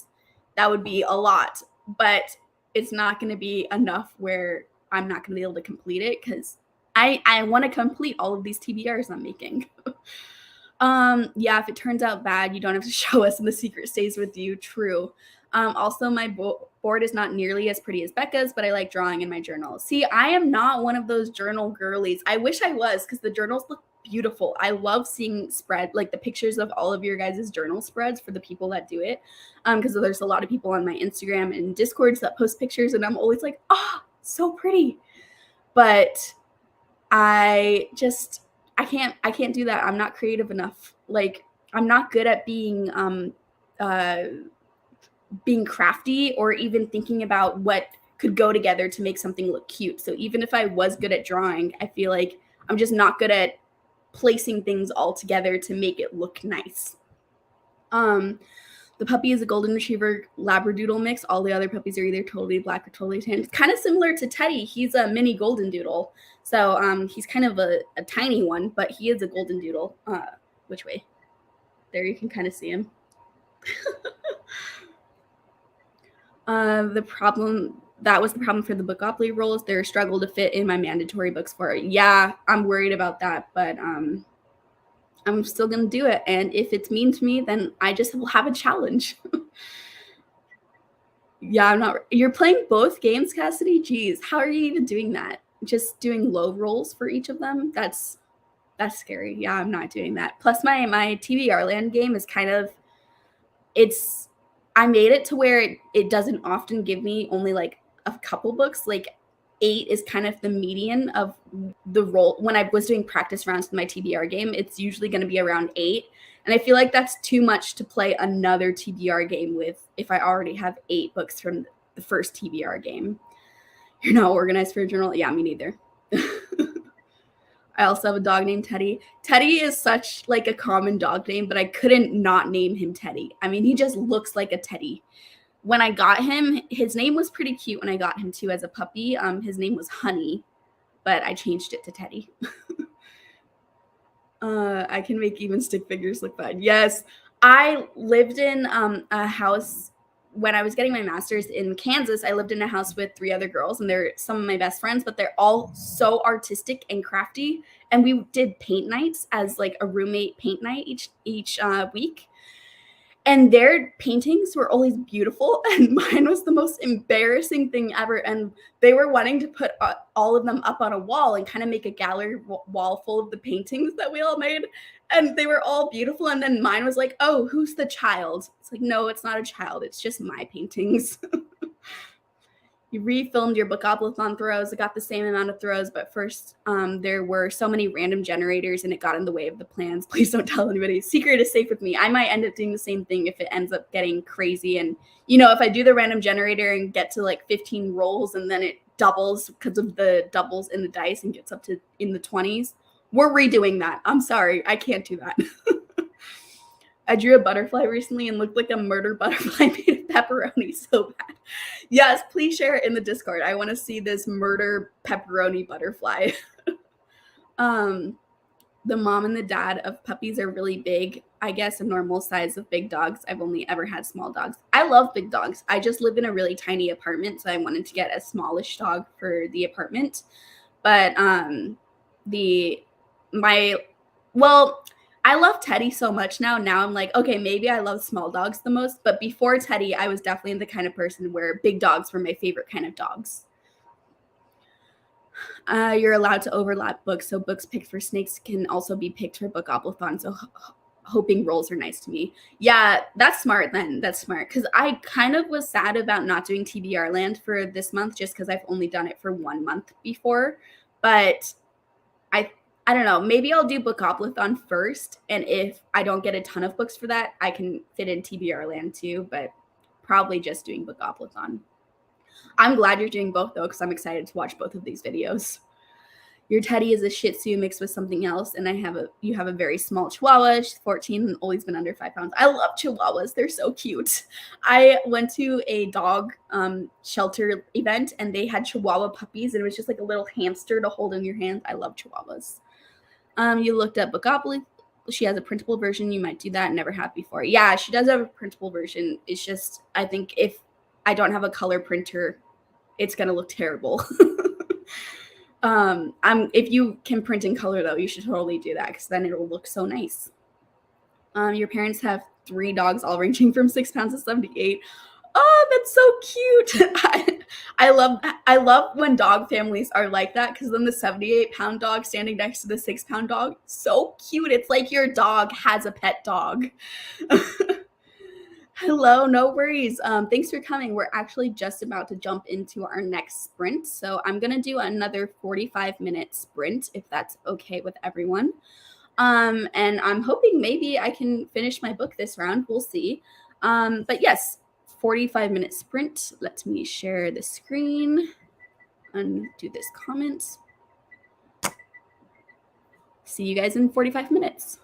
that would be a lot, but it's not going to be enough where I'm not going to be able to complete it because I want to complete all of these TBRs I'm making. Yeah, if it turns out bad, you don't have to show us and the secret stays with you. True. Also, my board is not nearly as pretty as Becca's, but I like drawing in my journal. See, I am not one of those journal girlies. I wish I was because the journals look beautiful. I love seeing like the pictures of all of your guys' journal spreads for the people that do it. Because there's a lot of people on my Instagram and Discords that post pictures and I'm always like, oh, so pretty. But I can't do that. I'm not creative enough. Like I'm not good at being crafty or even thinking about what could go together to make something look cute. So even if I was good at drawing, I feel like I'm just not good at placing things all together to make it look nice. The puppy is a golden retriever labradoodle mix. All the other puppies are either totally black or totally tan. It's kind of similar to Teddy. He's a mini golden doodle. So he's kind of a tiny one, but he is a golden doodle. Which way? There, you can kind of see him. That was the problem for the Bookopoly roles. Their struggle to fit in my mandatory books for it. Yeah, I'm worried about that, but I'm still gonna do it. And if it's mean to me, then I just will have a challenge. Yeah, I'm not. You're playing both games, Cassidy? Jeez, how are you even doing that? Just doing low rolls for each of them? That's scary. Yeah, I'm not doing that. Plus, my TBR Land game is kind of, I made it to where it doesn't often give me only like a couple books. Like 8 is kind of the median of the roll. When I was doing practice rounds with my TBR game, it's usually going to be around 8. And I feel like that's too much to play another TBR game with if I already have 8 books from the first TBR game. You're not organized for a journal? Yeah, me neither. I also have a dog named Teddy. Teddy is such like a common dog name, but I couldn't not name him Teddy. I mean, he just looks like a teddy. When I got him, his name was pretty cute when I got him too as a puppy. His name was Honey, but I changed it to Teddy. I can make even stick figures look fun. Yes, I lived in a house when I was getting my master's in Kansas. I lived in a house with 3 other girls, and they're some of my best friends, but they're all so artistic and crafty. And we did paint nights as like a roommate paint night each week. And their paintings were always beautiful, and mine was the most embarrassing thing ever. And they were wanting to put all of them up on a wall and kind of make a gallery wall full of the paintings that we all made. And they were all beautiful. And then mine was like, oh, who's the child? It's like, no, it's not a child. It's just my paintings. You refilmed your Bookopoly-thon throws. It got the same amount of throws, but first there were so many random generators and it got in the way of the plans. Please don't tell anybody. Secret is safe with me. I might end up doing the same thing if it ends up getting crazy. And, if I do the random generator and get to like 15 rolls and then it doubles because of the doubles in the dice and gets up to in the 20s, we're redoing that. I'm sorry. I can't do that. I drew a butterfly recently and looked like a murder butterfly made of pepperoni so bad. Yes, please share it in the Discord. I want to see this murder pepperoni butterfly. The mom and the dad of puppies are really big. I guess a normal size of big dogs. I've only ever had small dogs. I love big dogs. I just live in a really tiny apartment, so I wanted to get a smallish dog for the apartment. But I love Teddy so much now. Now I'm like, okay, maybe I love small dogs the most. But before Teddy, I was definitely the kind of person where big dogs were my favorite kind of dogs. You're allowed to overlap books, so books picked for snakes can also be picked for Bookopoly-thon. So hoping rolls are nice to me. Yeah, that's smart then. That's smart. Because I kind of was sad about not doing TBR Land for this month just because I've only done it for 1 month before. But I don't know. Maybe I'll do Bookopoly-thon first, and if I don't get a ton of books for that, I can fit in TBR Land too, but probably just doing Bookopoly-thon. I'm glad you're doing both, though, because I'm excited to watch both of these videos. Your Teddy is a Shih Tzu mixed with something else, and you have a very small Chihuahua. She's 14 and always been under 5 pounds. I love Chihuahuas. They're so cute. I went to a dog shelter event, and they had Chihuahua puppies, and it was just like a little hamster to hold in your hand. I love Chihuahuas. You looked at Bookopoly. She has a printable version. You might do that. Never have before. Yeah, she does have a printable version. It's just, I think if I don't have a color printer, it's going to look terrible. If you can print in color, though, you should totally do that because then it'll look so nice. Your parents have 3 dogs, all ranging from 6 pounds to 78. Oh, that's so cute. I love when dog families are like that because then the 78-pound dog standing next to the 6-pound dog, so cute. It's like your dog has a pet dog. Hello, no worries. Thanks for coming. We're actually just about to jump into our next sprint. So I'm going to do another 45-minute sprint if that's okay with everyone. And I'm hoping maybe I can finish my book this round. We'll see. But yes, 45-minute sprint. Let me share the screen and do this comment. See you guys in 45 minutes.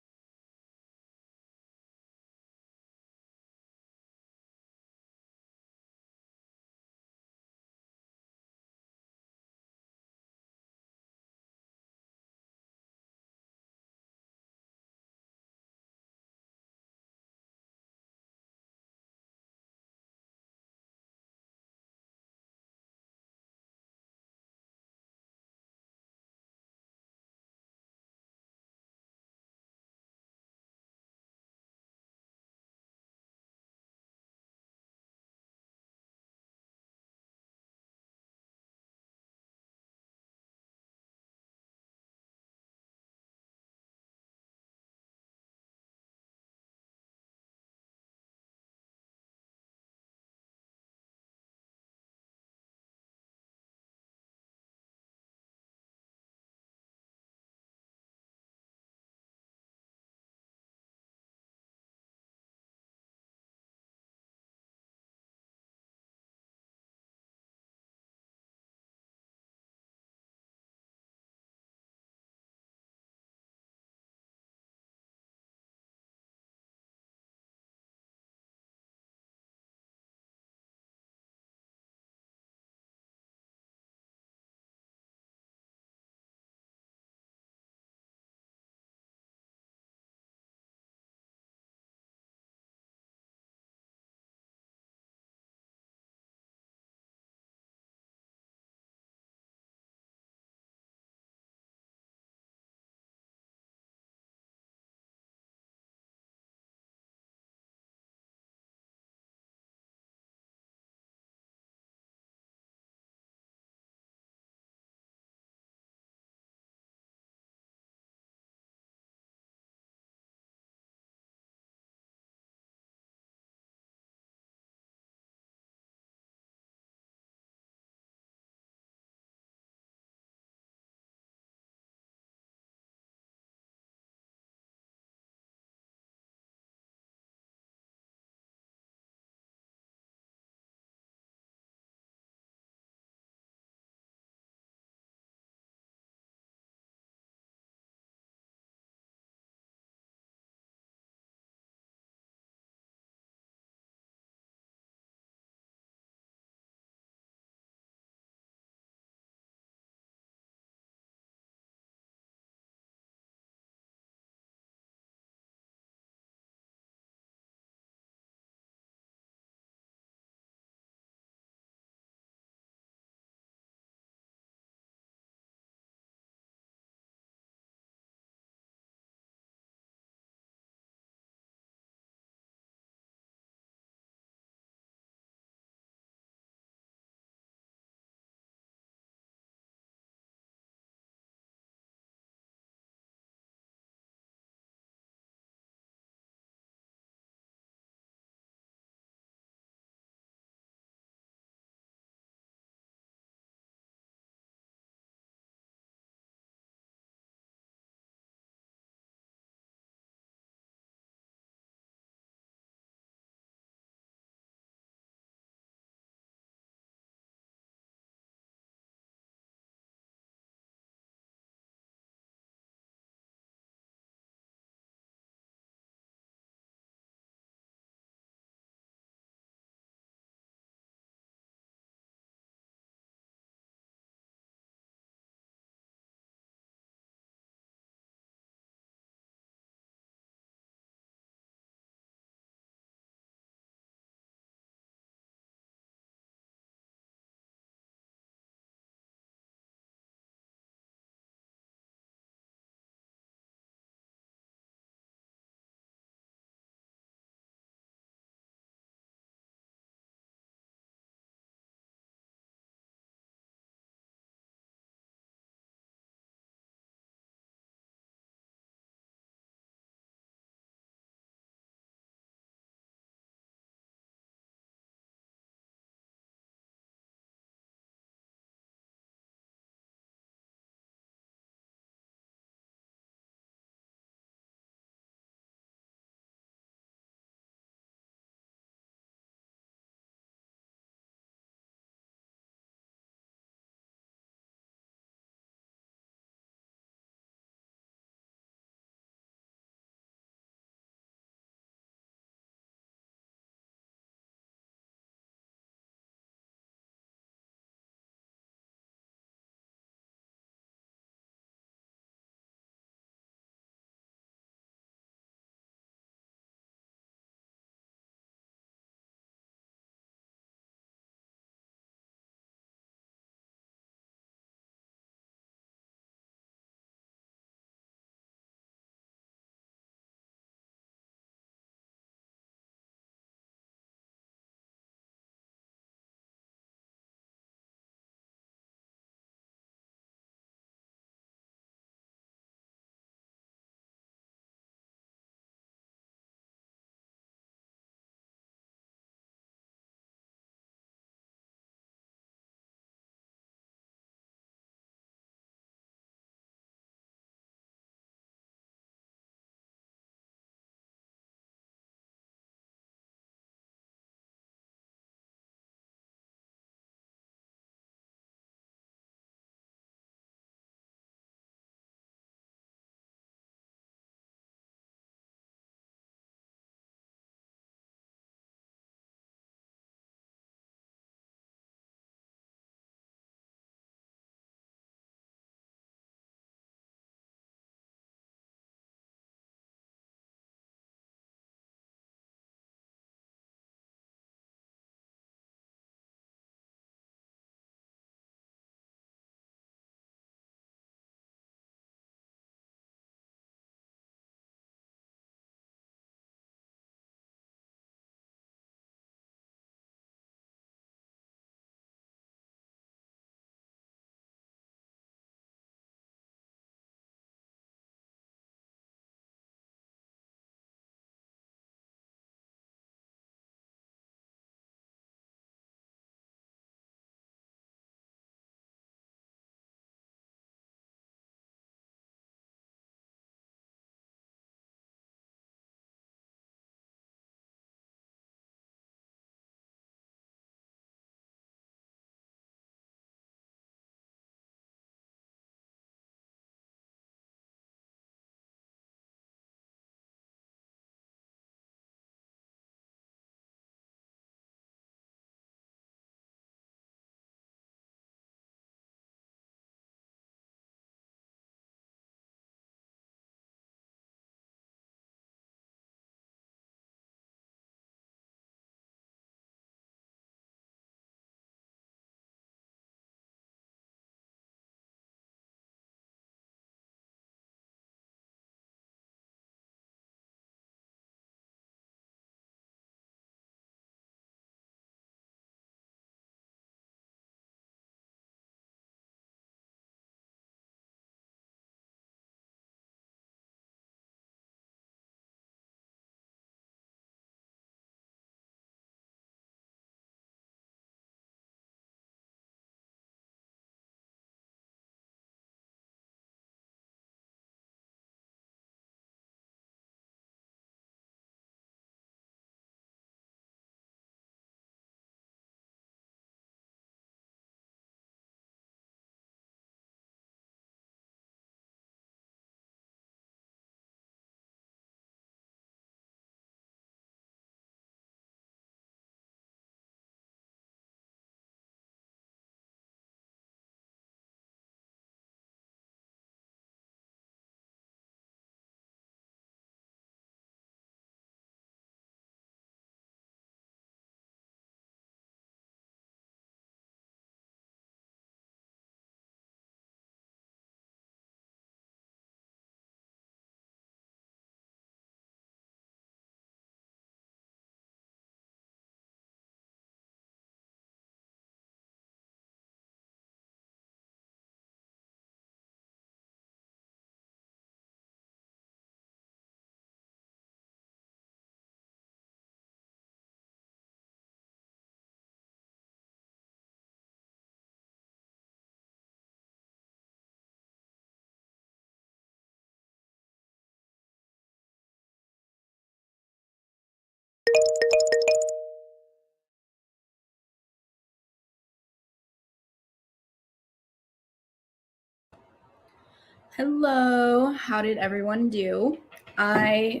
Hello, how did everyone do? I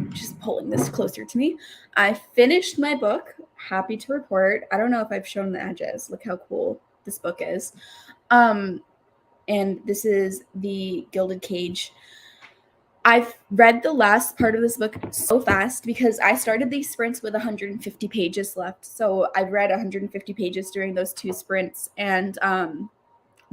just pulling this closer to me. I finished my book. Happy to report. I don't know if I've shown the edges. Look how cool this book is. And this is the Gilded Cage. I've read the last part of this book so fast because I started these sprints with 150 pages left. So I read 150 pages during those 2 sprints, and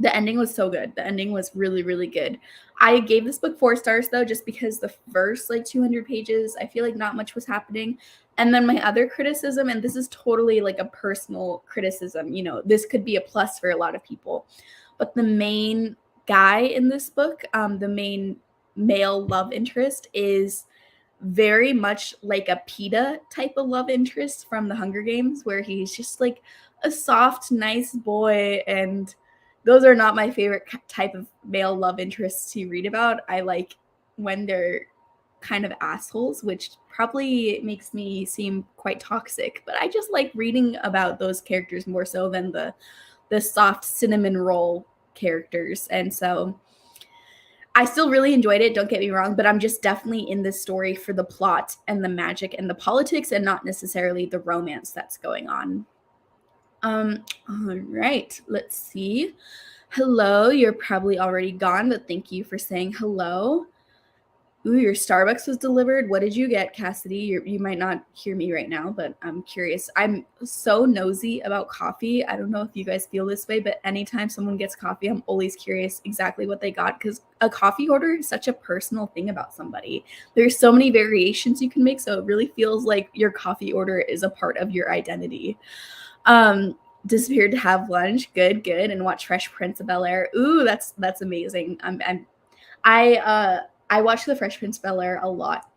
the ending was so good. The ending was really, really good. I gave this book 4 stars though, just because the first 200 pages, I feel like not much was happening. And then my other criticism, and this is totally a personal criticism, this could be a plus for a lot of people, but the main guy in this book, the main male love interest, is very much like a PETA type of love interest from the Hunger Games, where he's just a soft, nice boy. And those are not my favorite type of male love interests to read about. I like when they're kind of assholes, which probably makes me seem quite toxic, but I just like reading about those characters more so than the soft cinnamon roll characters. And so I still really enjoyed it, don't get me wrong, but I'm just definitely in this story for the plot and the magic and the politics, and not necessarily the romance that's going on. All right, let's see. Hello, you're probably already gone, but thank you for saying hello. Ooh, your Starbucks was delivered. What did you get, Cassidy? You might not hear me right now, but I'm curious. I'm so nosy about coffee. I don't know if you guys feel this way, but anytime someone gets coffee, I'm always curious exactly what they got, because a coffee order is such a personal thing about somebody. There's so many variations you can make, so it really feels like your coffee order is a part of your identity. Disappeared to have lunch. Good, and watch Fresh Prince of Bel-Air. Ooh, that's amazing. I watched The Fresh Prince of Bel-Air a lot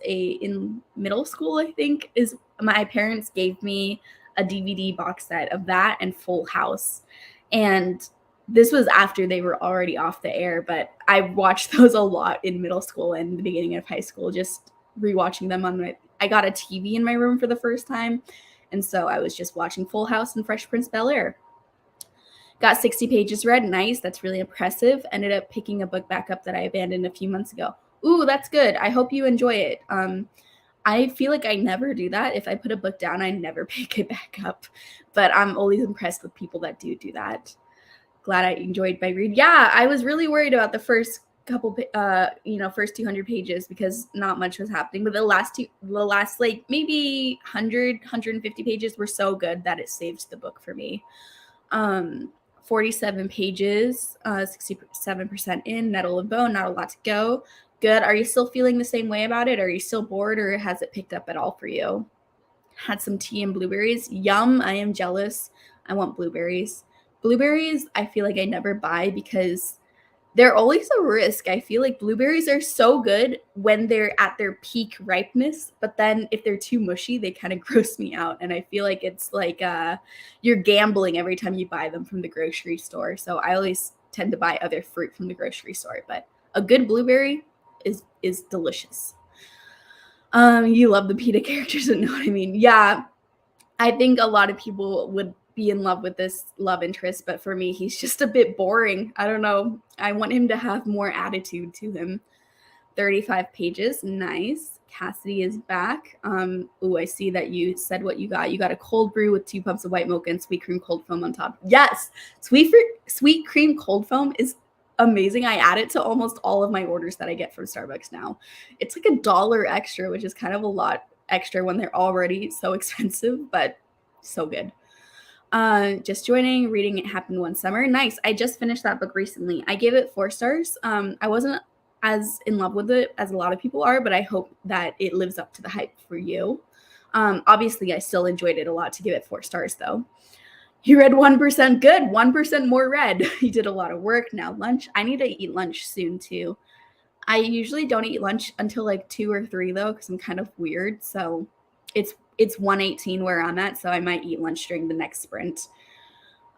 in middle school, I think. Is my parents gave me a DVD box set of that and Full House. And this was after they were already off the air, but I watched those a lot in middle school and the beginning of high school, just rewatching them I got a TV in my room for the first time. And so I was just watching Full House and Fresh Prince of Bel-Air. Got 60 pages read. Nice. That's really impressive. Ended up picking a book back up that I abandoned a few months ago. Ooh, that's good. I hope you enjoy it. I feel like I never do that. If I put a book down, I never pick it back up. But I'm always impressed with people that do that. Glad I enjoyed my read. Yeah, I was really worried about the first couple, first 200 pages because not much was happening. But the last maybe 150 pages were so good that it saved the book for me. 47 pages, 67% in, Nettle and Bone, not a lot to go. Good. Are you still feeling the same way about it? Are you still bored, or has it picked up at all for you? Had some tea and blueberries. Yum. I am jealous. I want blueberries. Blueberries, I feel like I never buy because they're always a risk. I feel like blueberries are so good when they're at their peak ripeness, but then if they're too mushy, they kind of gross me out. And I feel like it's you're gambling every time you buy them from the grocery store. So I always tend to buy other fruit from the grocery store, but a good blueberry is delicious. You love the PETA characters, you know what I mean? Yeah, I think a lot of people would be in love with this love interest, but for me, he's just a bit boring. I don't know. I want him to have more attitude to him. 35 pages. Nice. Cassidy is back. Ooh, I see that you said what you got. You got a cold brew with 2 pumps of white mocha and sweet cream cold foam on top. Yes. Sweet cream cold foam is amazing. I add it to almost all of my orders that I get from Starbucks now. It's like $1 extra, which is kind of a lot extra when they're already so expensive, but so good. Just joining, reading It Happened One Summer. Nice. I just finished that book recently. I gave it 4 stars. I wasn't as in love with it as a lot of people are, but I hope that it lives up to the hype for you. Obviously, I still enjoyed it a lot to give it 4 stars, though. You read 1%. Good. 1% more read. You did a lot of work. Now lunch. I need to eat lunch soon, too. I usually don't eat lunch until 2 or 3, though, because I'm kind of weird. So it's 1:18 where I'm at, so I might eat lunch during the next sprint.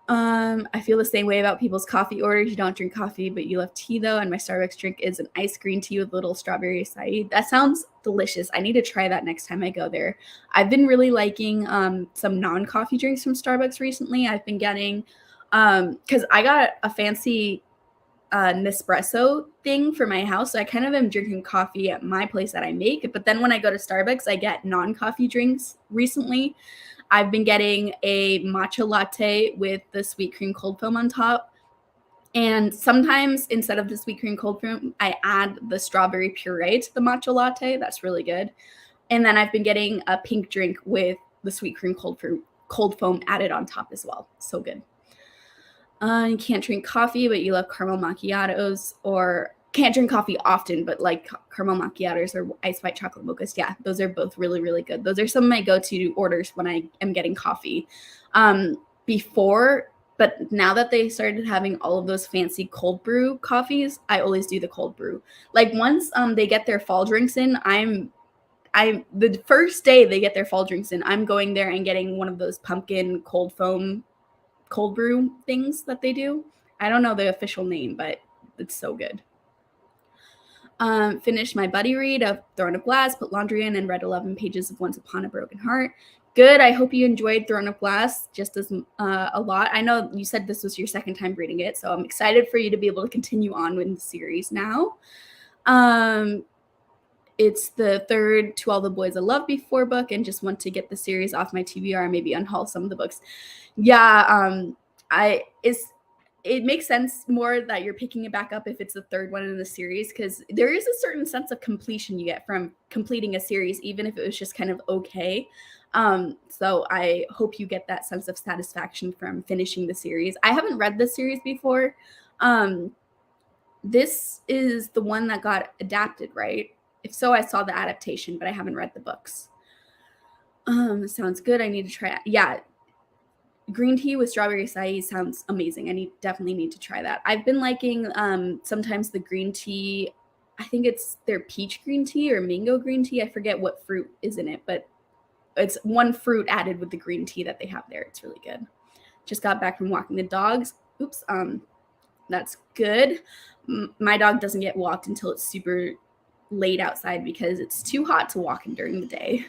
I feel the same way about people's coffee orders. You don't drink coffee, but you love tea, though, and my Starbucks drink is an iced green tea with little strawberry acai. That sounds delicious. I need to try that next time I go there. I've been really liking some non-coffee drinks from Starbucks recently. I've been getting because I got a fancy Nespresso thing for my house. So I kind of am drinking coffee at my place that I make. But then when I go to Starbucks, I get non-coffee drinks recently. I've been getting a matcha latte with the sweet cream cold foam on top. And sometimes instead of the sweet cream cold foam, I add the strawberry puree to the matcha latte. That's really good. And then I've been getting a pink drink with the sweet cream cold foam added on top as well. So good. You can't drink coffee, but you love caramel macchiatos, or can't drink coffee often, but like caramel macchiatos or ice white chocolate mochas. Yeah, those are both really, really good. Those are some of my go-to orders when I am getting coffee. But now that they started having all of those fancy cold brew coffees, I always do the cold brew. Like once they get their fall drinks in, the first day they get their fall drinks in, I'm going there and getting one of those pumpkin cold foam cold brew things that they do. I don't know the official name, but it's so good. Finished my buddy read of Throne of Glass, put laundry in, and read 11 pages of Once Upon a Broken Heart. Good. I hope you enjoyed Throne of Glass just as a lot. I know you said this was your second time reading it, so I'm excited for you to be able to continue on with the series now. It's the third To All the Boys I Loved Before book, and just want to get the series off my TBR and maybe unhaul some of the books. Yeah, it makes sense more that you're picking it back up if it's the third one in the series, because there is a certain sense of completion you get from completing a series, even if it was just kind of okay. So I hope you get that sense of satisfaction from finishing the series. I haven't read this series before. This is the one that got adapted, right? If so, I saw the adaptation, but I haven't read the books. Sounds good. I need to try it. Yeah. Green tea with strawberry acai sounds amazing. I definitely need to try that. I've been liking sometimes the green tea. I think it's their peach green tea or mango green tea. I forget what fruit is in it, but it's one fruit added with the green tea that they have there. It's really good. Just got back from walking the dogs. Oops. That's good. My dog doesn't get walked until it's super late outside because it's too hot to walk in during the day.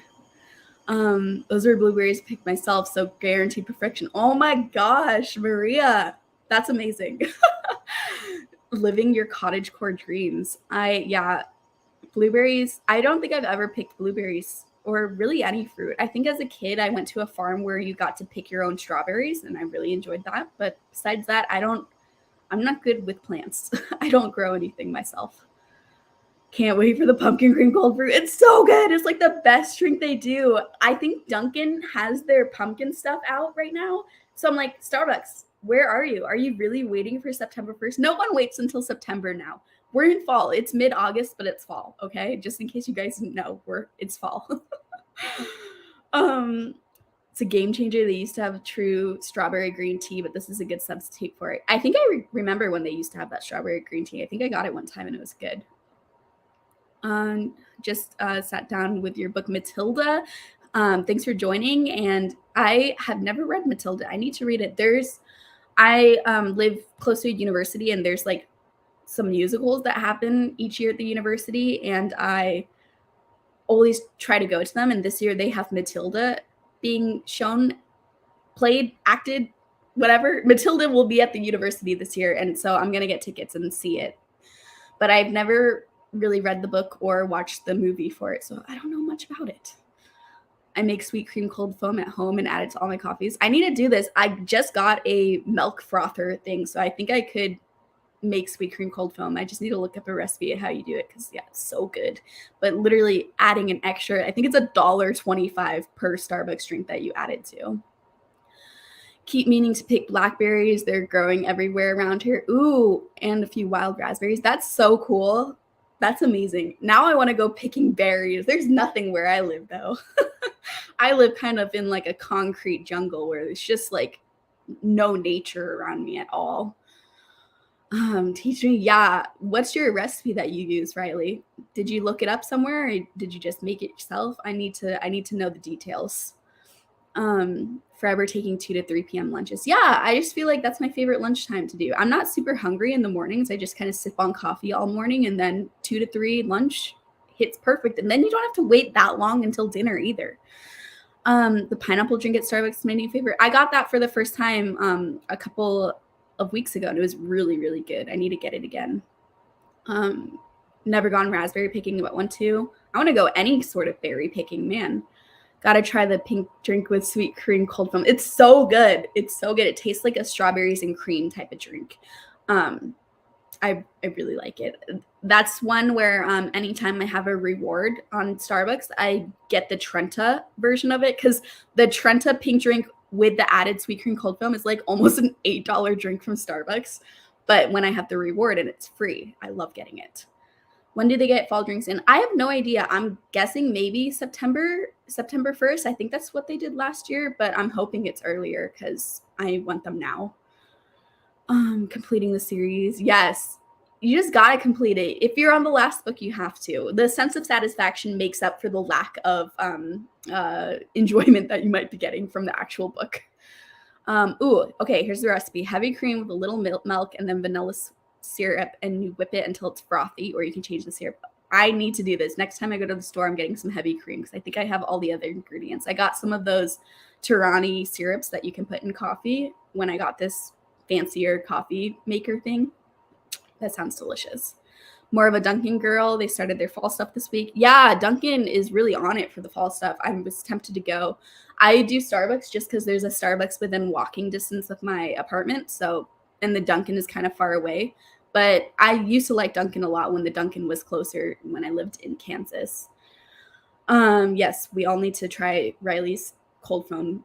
Those are blueberries I picked myself, so guaranteed perfection. Oh my gosh, Maria, that's amazing. Living your cottagecore dreams. Blueberries. I don't think I've ever picked blueberries or really any fruit. I think as a kid, I went to a farm where you got to pick your own strawberries, and I really enjoyed that. But besides that, I'm not good with plants. I don't grow anything myself. Can't wait for the pumpkin cream cold brew. It's so good. It's like the best drink they do. I think Dunkin' has their pumpkin stuff out right now. So I'm like, Starbucks, where are you? Are you really waiting for September 1st? No one waits until September now. We're in fall. It's mid-August, but it's fall, okay? Just in case you guys didn't know, it's fall. It's a game changer. They used to have true strawberry green tea, but this is a good substitute for it. I think I remember when they used to have that strawberry green tea. I think I got it one time and it was good. Just sat down with your book, Matilda. Thanks for joining. And I have never read Matilda. I need to read it. I live close to a university, and there's like some musicals that happen each year at the university, and I always try to go to them. And this year they have Matilda being shown, played, acted, whatever. Matilda will be at the university this year, and so I'm gonna get tickets and see it. But I've never really read the book or watched the movie for it, so I don't know much about it. I make sweet cream cold foam at home and add it to all my coffees. I need to do this. I just got a milk frother thing, so I think I could make sweet cream cold foam. I just need to look up a recipe of how you do it, because yeah, it's so good. But literally adding an extra, I think it's $1.25 per Starbucks drink that you add it to. Keep meaning to pick blackberries. They're growing everywhere around here. Ooh, and a few wild raspberries. That's so cool. That's amazing. Now I want to go picking berries. There's nothing where I live, though. I live kind of in like a concrete jungle where there's just like no nature around me at all. Teach me. Yeah. What's your recipe that you use, Riley? Did you look it up somewhere, or did you just make it yourself? I need to know the details. Forever taking 2 to 3 p.m. lunches. Yeah, I just feel like that's my favorite lunchtime to do. I'm not super hungry in the mornings. I just kind of sip on coffee all morning, and then 2 to 3 lunch hits perfect. And then you don't have to wait that long until dinner either. The pineapple drink at Starbucks is my new favorite. I got that for the first time a couple of weeks ago, and it was really, really good. I need to get it again. Never gone raspberry picking, but want to. I want to go any sort of berry picking, man. Gotta try the pink drink with sweet cream cold foam. It's so good. It's so good. It tastes like a strawberries and cream type of drink. I really like it. That's one where anytime I have a reward on Starbucks, I get the Trenta version of it, because the Trenta pink drink with the added sweet cream cold foam is like almost an $8 drink from Starbucks. But when I have the reward and it's free, I love getting it. When do they get fall drinks in? I have no idea. I'm guessing maybe September 1st. I think that's what they did last year, but I'm hoping it's earlier because I want them now. Completing the series. Yes. You just gotta complete it. If you're on the last book, you have to. The sense of satisfaction makes up for the lack of enjoyment that you might be getting from the actual book. Okay, here's the recipe. Heavy cream with a little milk and then vanilla syrup, and you whip it until it's frothy, or you can change the syrup. I need to do this. Next time I go to the store, I'm getting some heavy cream because I think I have all the other ingredients. I got some of those Tirani syrups that you can put in coffee when I got this fancier coffee maker thing. That sounds delicious. More of a Dunkin' girl. They started their fall stuff this week. Yeah, Dunkin' is really on it for the fall stuff. I was tempted to go. I do Starbucks just because there's a Starbucks within walking distance of my apartment. So, and the Dunkin' is kind of far away. But I used to like Dunkin' a lot when the Dunkin' was closer when I lived in Kansas. Yes, we all need to try Riley's cold foam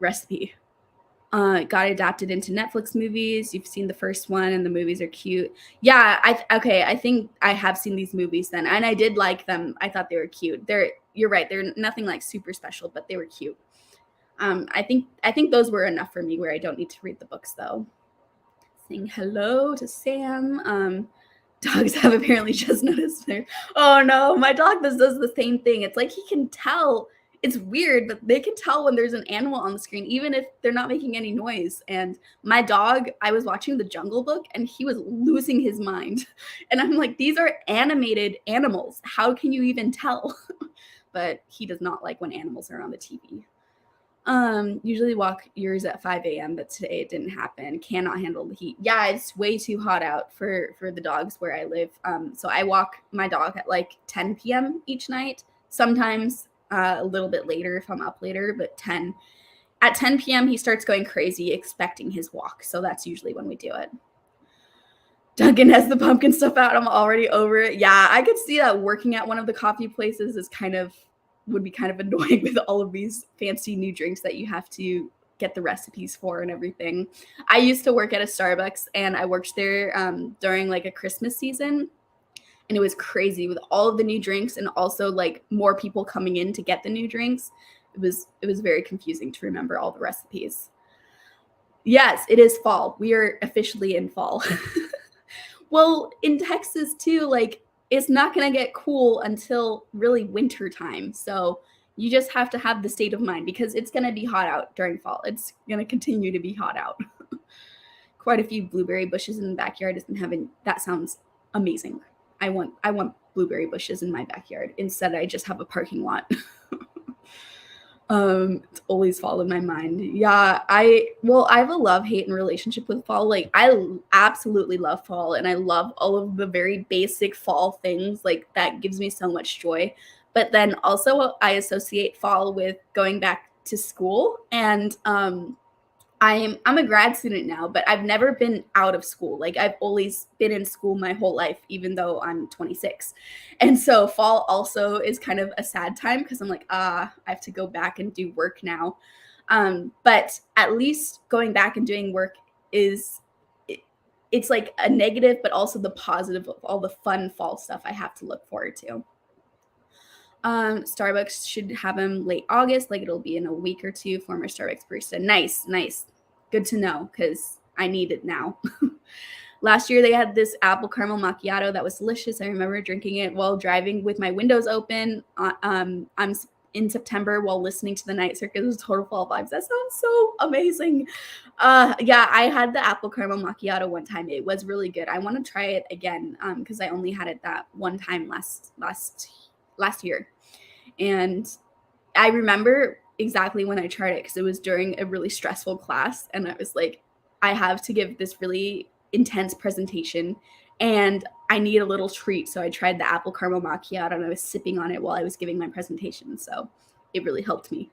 recipe. Got adapted into Netflix movies. You've seen the first one, and the movies are cute. Yeah, I think I have seen these movies then, and I did like them. I thought they were cute. You're right. They're nothing like super special, but they were cute. I think those were enough for me where I don't need to read the books though. Saying hello to Sam. Dogs have apparently just noticed there. Oh no, my dog does the same thing. It's like he can tell. It's weird, but they can tell when there's an animal on the screen, even if they're not making any noise. And my dog, I was watching The Jungle Book, and he was losing his mind. And I'm like, these are animated animals. How can you even tell? But he does not like when animals are on the TV. Usually walk yours at 5 a.m., but today it didn't happen. Cannot handle the heat. Yeah, it's way too hot out for the dogs where I live. So I walk my dog at like 10 p.m. each night. Sometimes a little bit later if I'm up later, but at 10 p.m. he starts going crazy expecting his walk. So that's usually when we do it. Duncan has the pumpkin stuff out. I'm already over it. Yeah, I could see that working at one of the coffee places would be kind of annoying with all of these fancy new drinks that you have to get the recipes for and everything. I used to work at a Starbucks, and I worked there during like a Christmas season, and it was crazy with all of the new drinks and also like more people coming in to get the new drinks. It was very confusing to remember all the recipes. Yes, it is fall. We are officially in fall. Well, in Texas too, like it's not going to get cool until really winter time. So you just have to have the state of mind because it's going to be hot out during fall. It's going to continue to be hot out. Quite a few blueberry bushes in the backyard. That sounds amazing. I want blueberry bushes in my backyard. Instead, I just have a parking lot. It's always fall in my mind. Yeah, I have a love-hate relationship with fall. Like I absolutely love fall, and I love all of the very basic fall things. Like that gives me so much joy. But then also I associate fall with going back to school, and I'm a grad student now, but I've never been out of school. Like I've always been in school my whole life, even though I'm 26. And so fall also is kind of a sad time because I'm like, I have to go back and do work now. But at least going back and doing work it's like a negative, but also the positive of all the fun fall stuff I have to look forward to. Starbucks should have them late August, like it'll be in a week or two. Former Starbucks barista. Nice. Good to know because I need it now. Last year they had this apple caramel macchiato that was delicious. I remember drinking it while driving with my windows open. I'm in September while listening to the Night Circus. It was total fall vibes. That sounds so amazing. Yeah, I had the apple caramel macchiato one time. It was really good. I want to try it again because I only had it that one time last year. And I remember exactly when I tried it because it was during a really stressful class, and I was like, I have to give this really intense presentation and I need a little treat. So I tried the apple caramel macchiato and I was sipping on it while I was giving my presentation. So it really helped me.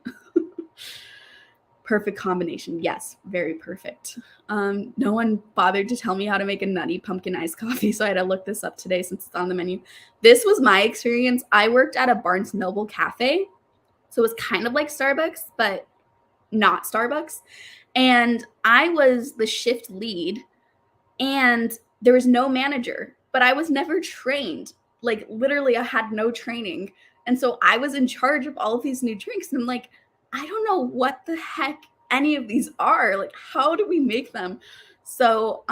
Perfect combination. Yes, very perfect. No one bothered to tell me how to make a nutty pumpkin iced coffee, so I had to look this up today since it's on the menu. This was my experience. I worked at a Barnes & Noble cafe, so it was kind of like Starbucks, but not Starbucks. And I was the shift lead, and there was no manager, but I was never trained. Like, literally, I had no training. And so I was in charge of all of these new drinks. And I'm like, I don't know what the heck any of these are. Like, how do we make them? So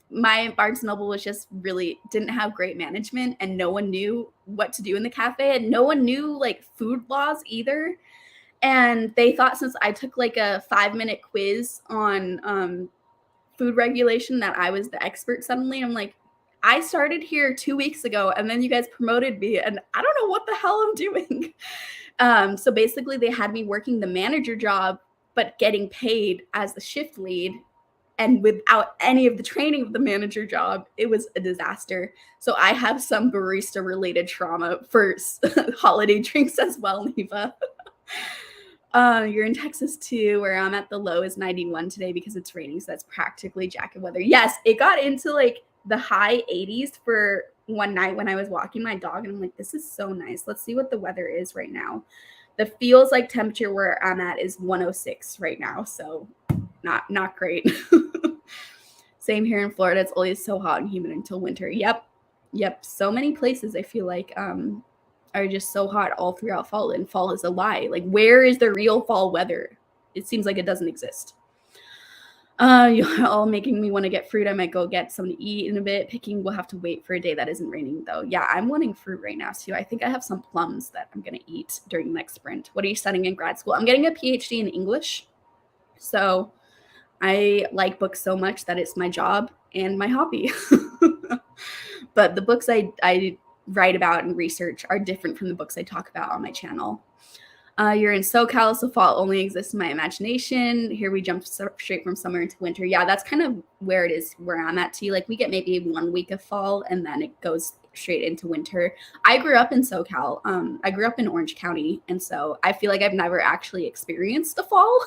my Barnes & Noble was just really didn't have great management, and no one knew what to do in the cafe, and no one knew like food laws either. And they thought since I took like a 5-minute quiz on food regulation that I was the expert suddenly. I'm like, I started here 2 weeks ago and then you guys promoted me and I don't know what the hell I'm doing. So basically they had me working the manager job, but getting paid as the shift lead. And without any of the training of the manager job, it was a disaster. So I have some barista related trauma for holiday drinks as well, Neva. You're in Texas too, where I'm at. The low is 91 today because it's raining, so that's practically jacket weather. Yes, it got into like the high 80s for one night when I was walking my dog, and I'm like, this is so nice. Let's see what the weather is right now. The feels like temperature where I'm at is 106 right now, so not great. Same here in Florida. It's always so hot and humid until winter. Yep. So many places I feel like are just so hot all throughout fall, and fall is a lie. Like, where is the real fall weather? It seems like it doesn't exist. You're all making me want to get fruit. I might go get some to eat in a bit. Picking will have to wait for a day that isn't raining though. Yeah, I'm wanting fruit right now too. I think I have some plums that I'm gonna eat during the next sprint. What are you studying in grad school? I'm getting a PhD in English. So I like books so much that it's my job and my hobby. But the books I write about and research are different from the books I talk about on my channel. You're in SoCal, so fall only exists in my imagination. Here we jump straight from summer into winter. Yeah, that's kind of where it is, where I'm at too. Like, we get maybe 1 week of fall and then it goes straight into winter. I grew up in SoCal. I grew up in Orange County, and so I feel like I've never actually experienced the fall.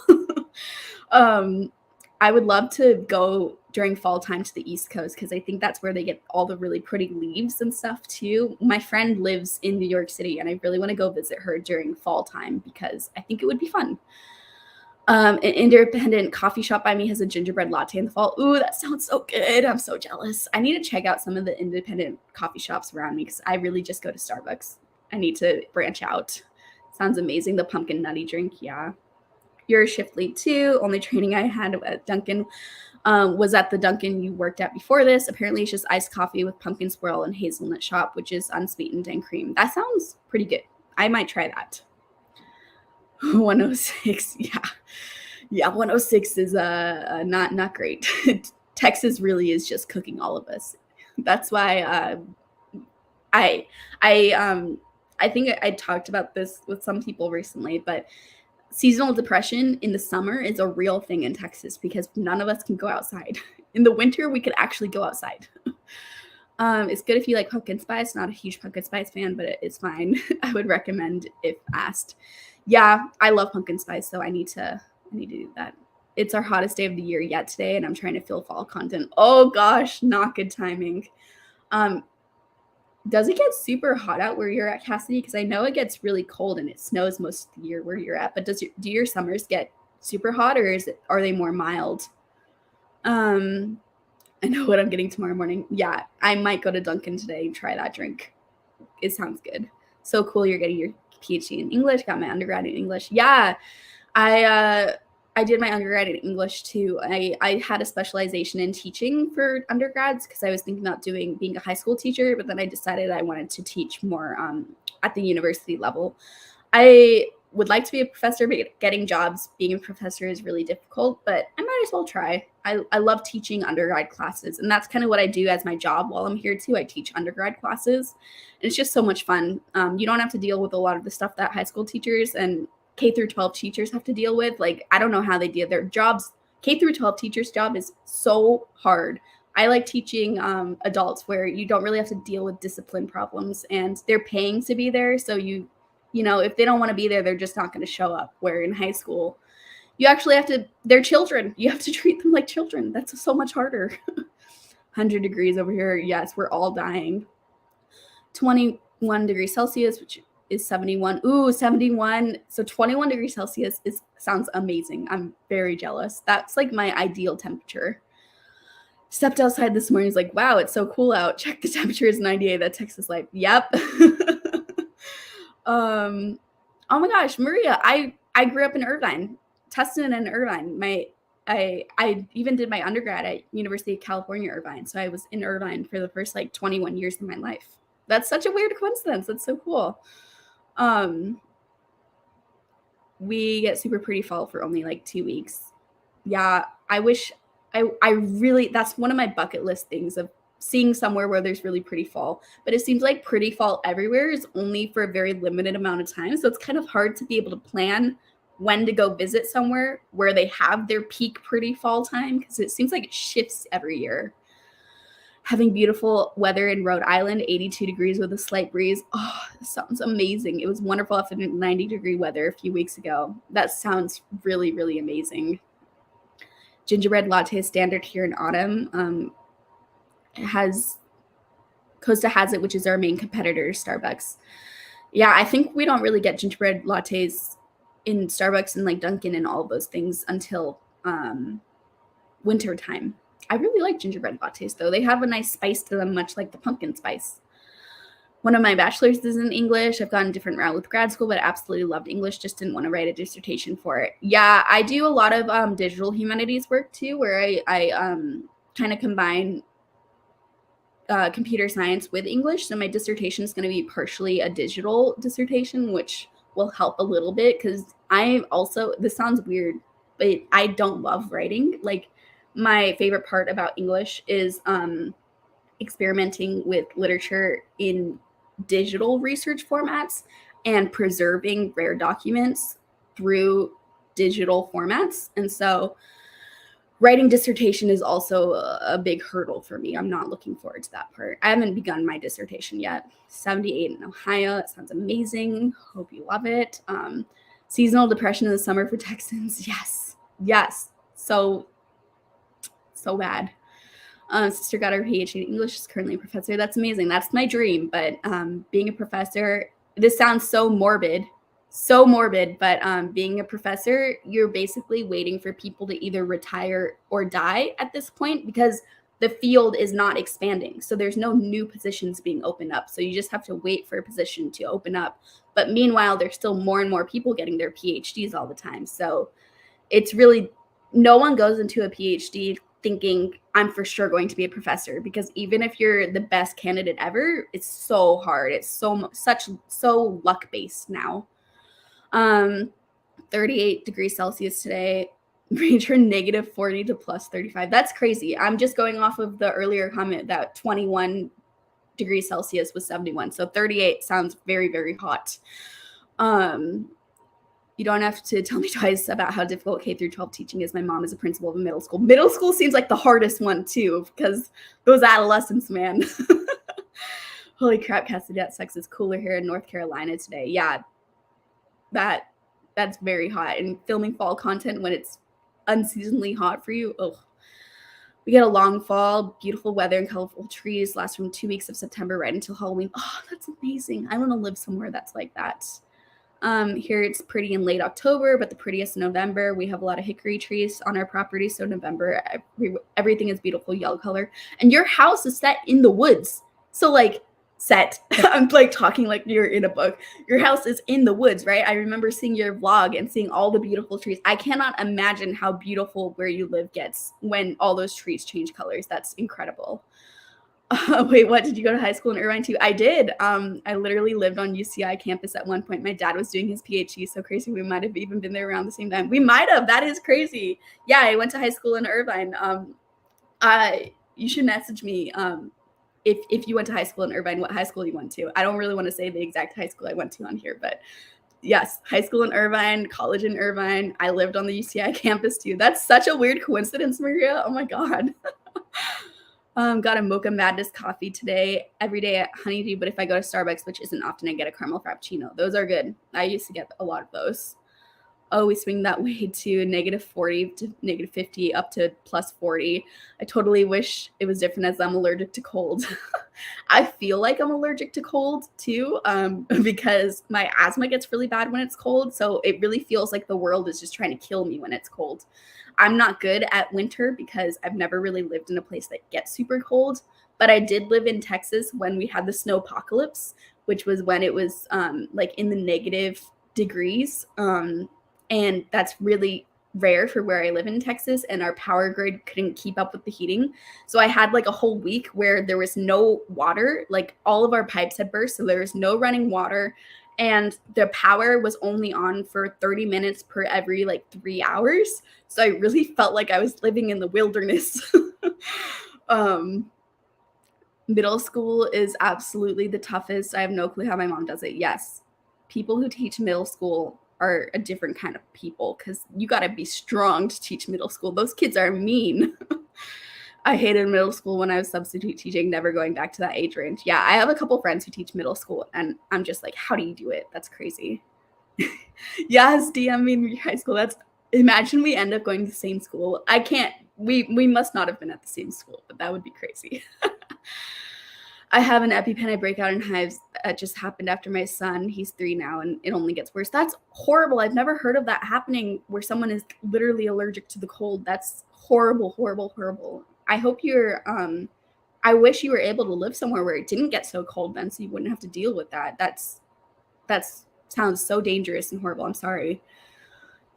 I would love to go during fall time to the East Coast because I think that's where they get all the really pretty leaves and stuff too. My friend lives in New York City and I really want to go visit her during fall time because I think it would be fun. An independent coffee shop by me has a gingerbread latte in the fall. Ooh, that sounds so good. I'm so jealous. I need to check out some of the independent coffee shops around me because I really just go to Starbucks. I need to branch out. Sounds amazing. The pumpkin nutty drink. Yeah. You're a shift lead too. Only training I had at Dunkin' was at the Dunkin' you worked at before this. Apparently it's just iced coffee with pumpkin swirl and hazelnut shop, which is unsweetened and cream. That sounds pretty good. I might try that. 106. Yeah, 106 is not great. Texas really is just cooking all of us. That's why I think I talked about this with some people recently, but seasonal depression in the summer is a real thing in Texas because none of us can go outside. In the winter, we could actually go outside. It's good if you like pumpkin spice. Not a huge pumpkin spice fan, but it's fine. I would recommend if asked. Yeah, I love pumpkin spice, so I need to do that. It's our hottest day of the year yet today, and I'm trying to fill fall content. Oh gosh, not good timing. Does it get super hot out where you're at, Cassidy? Because I know it gets really cold and it snows most of the year where you're at. But do your summers get super hot, or are they more mild? I know what I'm getting tomorrow morning. Yeah, I might go to Dunkin' today and try that drink. It sounds good. So cool, you're getting your PhD in English. Got my undergrad in English. Yeah, I did my undergrad in English too. I had a specialization in teaching for undergrads because I was thinking about being a high school teacher, but then I decided I wanted to teach more at the university level. I would like to be a professor, but getting jobs being a professor is really difficult, but I might as well try. I love teaching undergrad classes, and that's kind of what I do as my job while I'm here too. I teach undergrad classes, and it's just so much fun. You don't have to deal with a lot of the stuff that high school teachers and K through 12 teachers have to deal with. Like, I don't know how they do their jobs. K through 12 teacher's job is so hard. I like teaching adults where you don't really have to deal with discipline problems, and they're paying to be there. So you know, if they don't want to be there, they're just not going to show up. Where in high school, you actually have to, they're children. You have to treat them like children. That's so much harder. 100 degrees over here. Yes, we're all dying. 21 degrees Celsius, which is 71. Ooh, 71. So 21 degrees Celsius sounds amazing. I'm very jealous. That's like my ideal temperature. Stepped outside this morning. It's like, wow, it's so cool out. Check the temperature is 98. That Texas life. Yep. Oh my gosh, Maria, I grew up in Irvine, Tustin and Irvine. I even did my undergrad at University of California, Irvine. So I was in Irvine for the first like 21 years of my life. That's such a weird coincidence. That's so cool. We get super pretty fall for only like 2 weeks. Yeah, I wish I really, that's one of my bucket list things of seeing somewhere where there's really pretty fall. But it seems like pretty fall everywhere is only for a very limited amount of time. So it's kind of hard to be able to plan when to go visit somewhere where they have their peak pretty fall time, because it seems like it shifts every year. Having beautiful weather in Rhode Island, 82 degrees with a slight breeze. Oh, this sounds amazing. It was wonderful after 90-degree weather a few weeks ago. That sounds really, really amazing. Gingerbread latte standard here in autumn. Costa has it, which is our main competitor, Starbucks. Yeah, I think we don't really get gingerbread lattes in Starbucks and like Dunkin' and all of those things until winter time. I really like gingerbread lattes, though. They have a nice spice to them, much like the pumpkin spice. One of my bachelor's is in English. I've gone a different route with grad school, but I absolutely loved English. Just didn't want to write a dissertation for it. Yeah, I do a lot of digital humanities work, too, where I kind of combine computer science with English. So my dissertation is going to be partially a digital dissertation, which will help a little bit because I also, this sounds weird, but I don't love writing. Like, my favorite part about English is experimenting with literature in digital research formats and preserving rare documents through digital formats. And so writing dissertation is also a big hurdle for me. I'm not looking forward to that part. I haven't begun my dissertation yet. 78 in Ohio. That sounds amazing. Hope you love it. Seasonal depression in the summer for Texans. Yes. So bad. Sister got her PhD in English. She's currently a professor. That's amazing. That's my dream. But being a professor, this sounds so morbid, but being a professor, you're basically waiting for people to either retire or die at this point because the field is not expanding. So there's no new positions being opened up. So you just have to wait for a position to open up. But meanwhile, there's still more and more people getting their PhDs all the time. So it's really, no one goes into a PhD thinking I'm for sure going to be a professor, because even if you're the best candidate ever, it's so hard. It's so luck based now. 38 degrees Celsius today. Range from negative 40 to plus 35. That's crazy. I'm just going off of the earlier comment that 21 degrees Celsius was 71. So 38 sounds very, very hot. You don't have to tell me twice about how difficult K through 12 teaching is. My mom is a principal of a middle school. Middle school seems like the hardest one too, because those adolescents, man. Holy crap, Cassidy, that sucks. It's cooler here in North Carolina today. Yeah, that's very hot. And filming fall content when it's unseasonably hot for you, ugh. We get a long fall, beautiful weather and colorful trees, last from 2 weeks of September right until Halloween. Oh, that's amazing. I want to live somewhere that's like that. Here it's pretty in late October, but the prettiest in November. We have a lot of hickory trees on our property, so November, everything is beautiful yellow color. And your house is set in the woods. So like set, I'm like talking like you're in a book. Your house is in the woods, right? I remember seeing your vlog and seeing all the beautiful trees. I cannot imagine how beautiful where you live gets when all those trees change colors. That's incredible. Wait, what? Did you go to high school in Irvine too? I did. I literally lived on UCI campus at one point. My dad was doing his PhD. So crazy. We might have even been there around the same time. We might have. That is crazy. Yeah, I went to high school in Irvine. You should message me if you went to high school in Irvine, what high school you went to. I don't really want to say the exact high school I went to on here, but Yes, high school in Irvine, college in Irvine. I lived on the UCI campus too. That's such a weird coincidence, Maria. Oh my God. Got a Mocha Madness coffee today, every day at Honeydew. But if I go to Starbucks, which isn't often, I get a caramel frappuccino. Those are good. I used to get a lot of those. Oh, we swing that way to -40 to -50 up to +40. I totally wish it was different as I'm allergic to cold. I feel like I'm allergic to cold too, because my asthma gets really bad when it's cold. So it really feels like the world is just trying to kill me when it's cold. I'm not good at winter because I've never really lived in a place that gets super cold. But I did live in Texas when we had the snow apocalypse, which was when it was like in the negative degrees. And that's really rare for where I live in Texas, and our power grid couldn't keep up with the heating. So I had like a whole week where there was no water, like all of our pipes had burst, so there was no running water, and the power was only on for 30 minutes per every like 3 hours. So I really felt like I was living in the wilderness. um Middle school is absolutely the toughest. I have no clue how my mom does it. Yes, people who teach middle school are a different kind of people because you got to be strong to teach middle school. Those kids are mean. I hated middle school when I was substitute teaching, never going back to that age range. Yeah, I have a couple friends who teach middle school, and I'm just like, how do you do it? That's crazy. Yes, DM me in high school. That's imagine we end up going to the same school. I can't. We must not have been at the same school, but that would be crazy. I have an EpiPen. I break out in hives. That just happened after my son. He's 3 now, and it only gets worse. That's horrible. I've never heard of that happening where someone is literally allergic to the cold. That's horrible, horrible, horrible. I hope you're. I wish you were able to live somewhere where it didn't get so cold, then, so you wouldn't have to deal with that. That's sounds so dangerous and horrible. I'm sorry.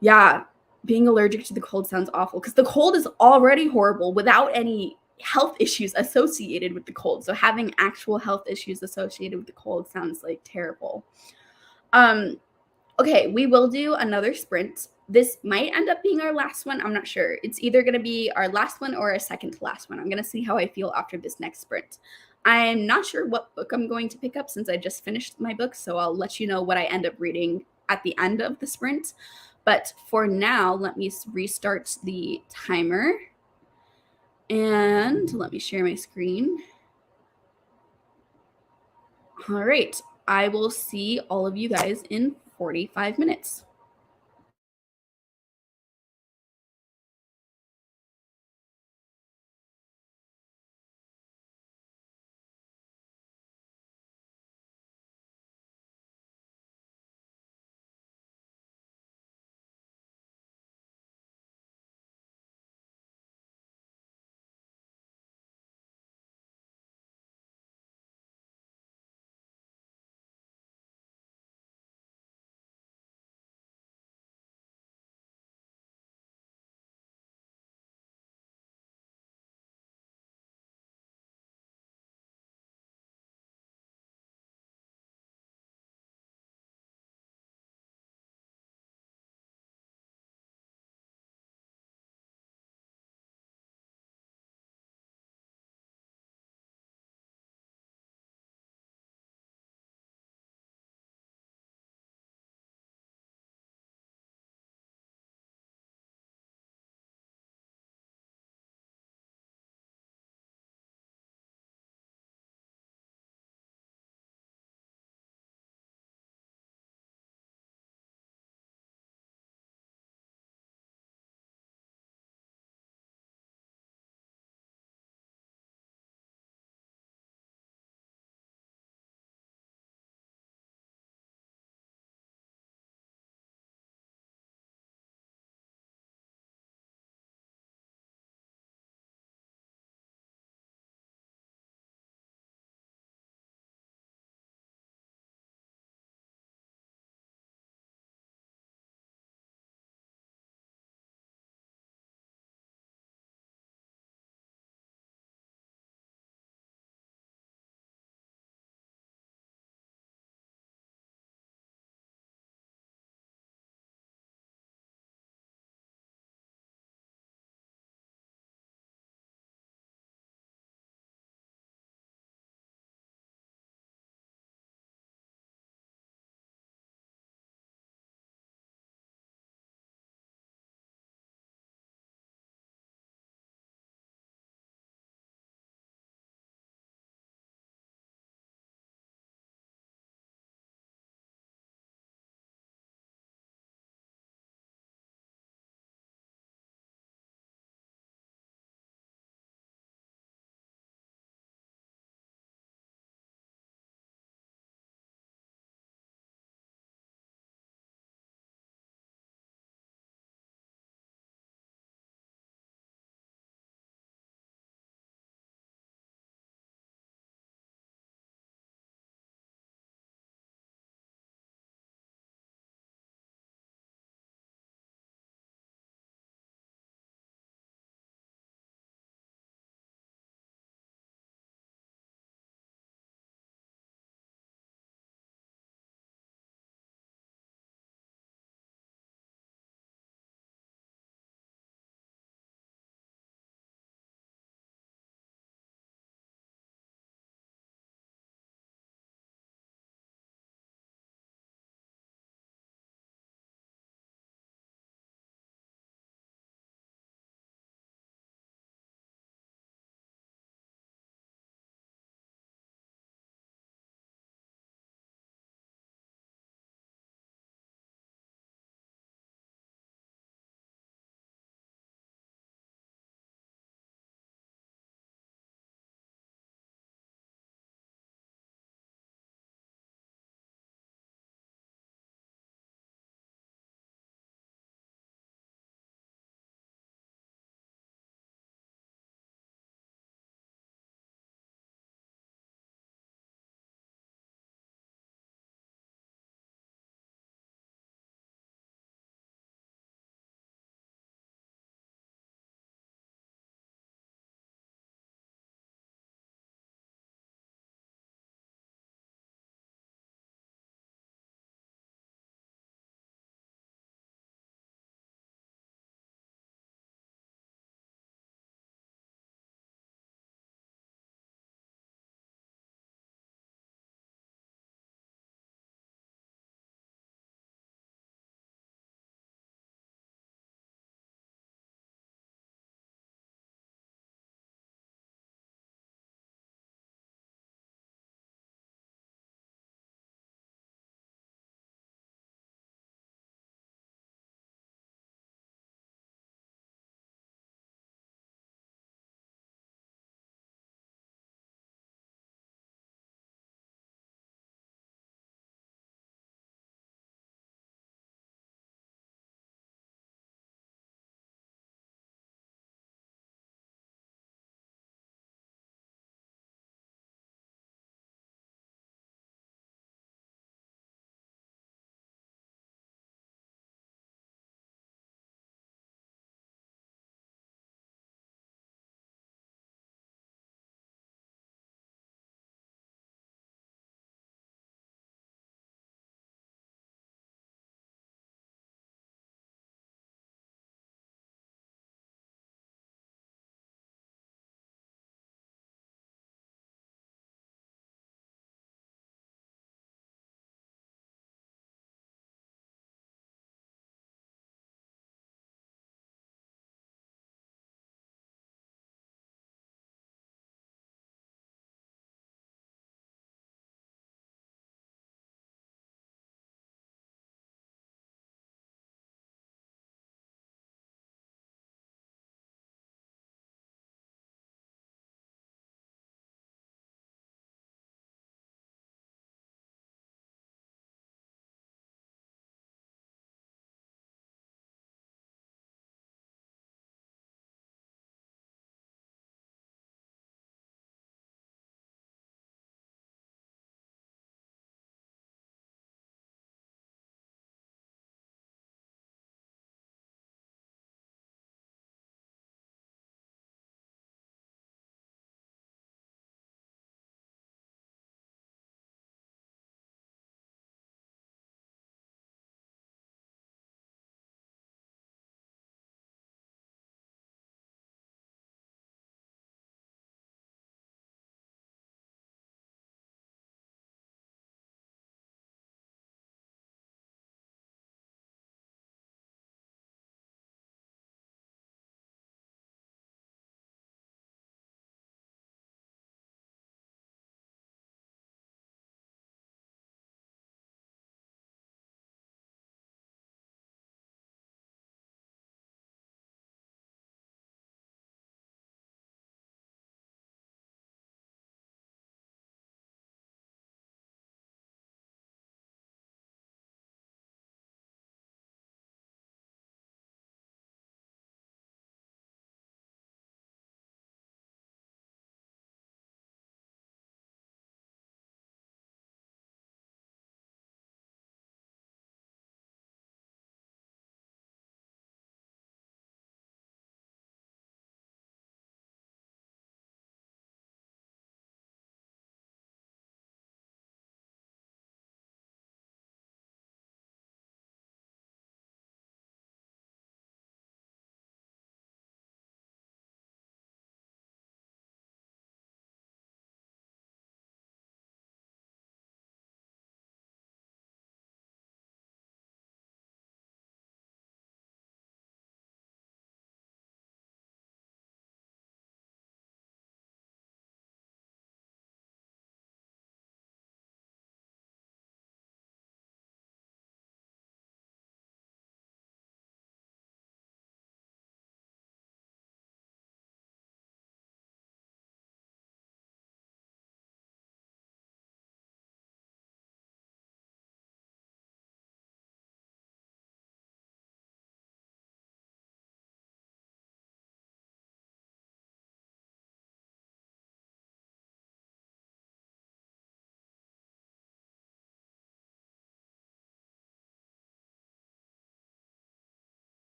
Yeah, being allergic to the cold sounds awful because the cold is already horrible without any health issues associated with the cold. So having actual health issues associated with the cold sounds like terrible. Um, okay, we will do another sprint. This might end up being our last one. I'm not sure. It's either going to be our last one or a second to last one. I'm going to see how I feel after this next sprint. I'm not sure what book I'm going to pick up since I just finished my book, so I'll let you know what I end up reading at the end of the sprint. But for now, let me restart the timer. And let me share my screen. All right. I will see all of you guys in 45 minutes.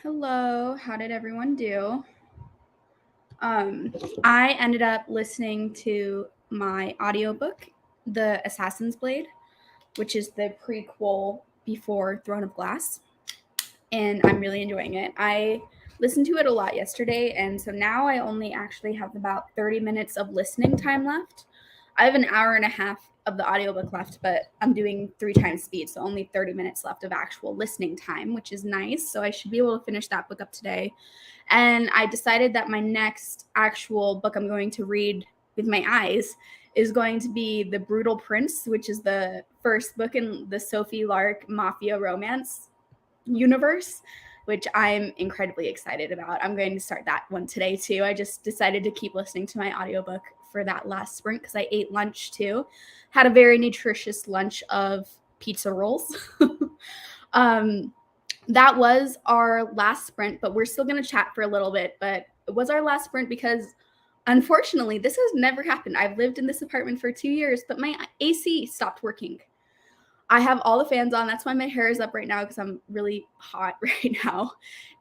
Hello, how did everyone do? I ended up listening to my audiobook, The Assassin's Blade, which is the prequel before Throne of Glass, and I'm really enjoying it. I listened to it a lot yesterday, and so now I only actually have about 30 minutes of listening time left. I have an hour and a half of the audiobook left, but I'm doing 3 times speed, so only 30 minutes left of actual listening time, which is nice. So I should be able to finish that book up today. And I decided that my next actual book I'm going to read with my eyes is going to be The Brutal Prince, which is the first book in the Sophie Lark mafia romance universe, which I'm incredibly excited about. I'm going to start that one today too. I just decided to keep listening to my audiobook for that last sprint because I ate lunch too. Had a very nutritious lunch of pizza rolls. That was our last sprint, but we're still going to chat for a little bit. But it was our last sprint because unfortunately, this has never happened. I've lived in this apartment for 2 years, but my AC stopped working. I have all the fans on. That's why my hair is up right now because I'm really hot right now.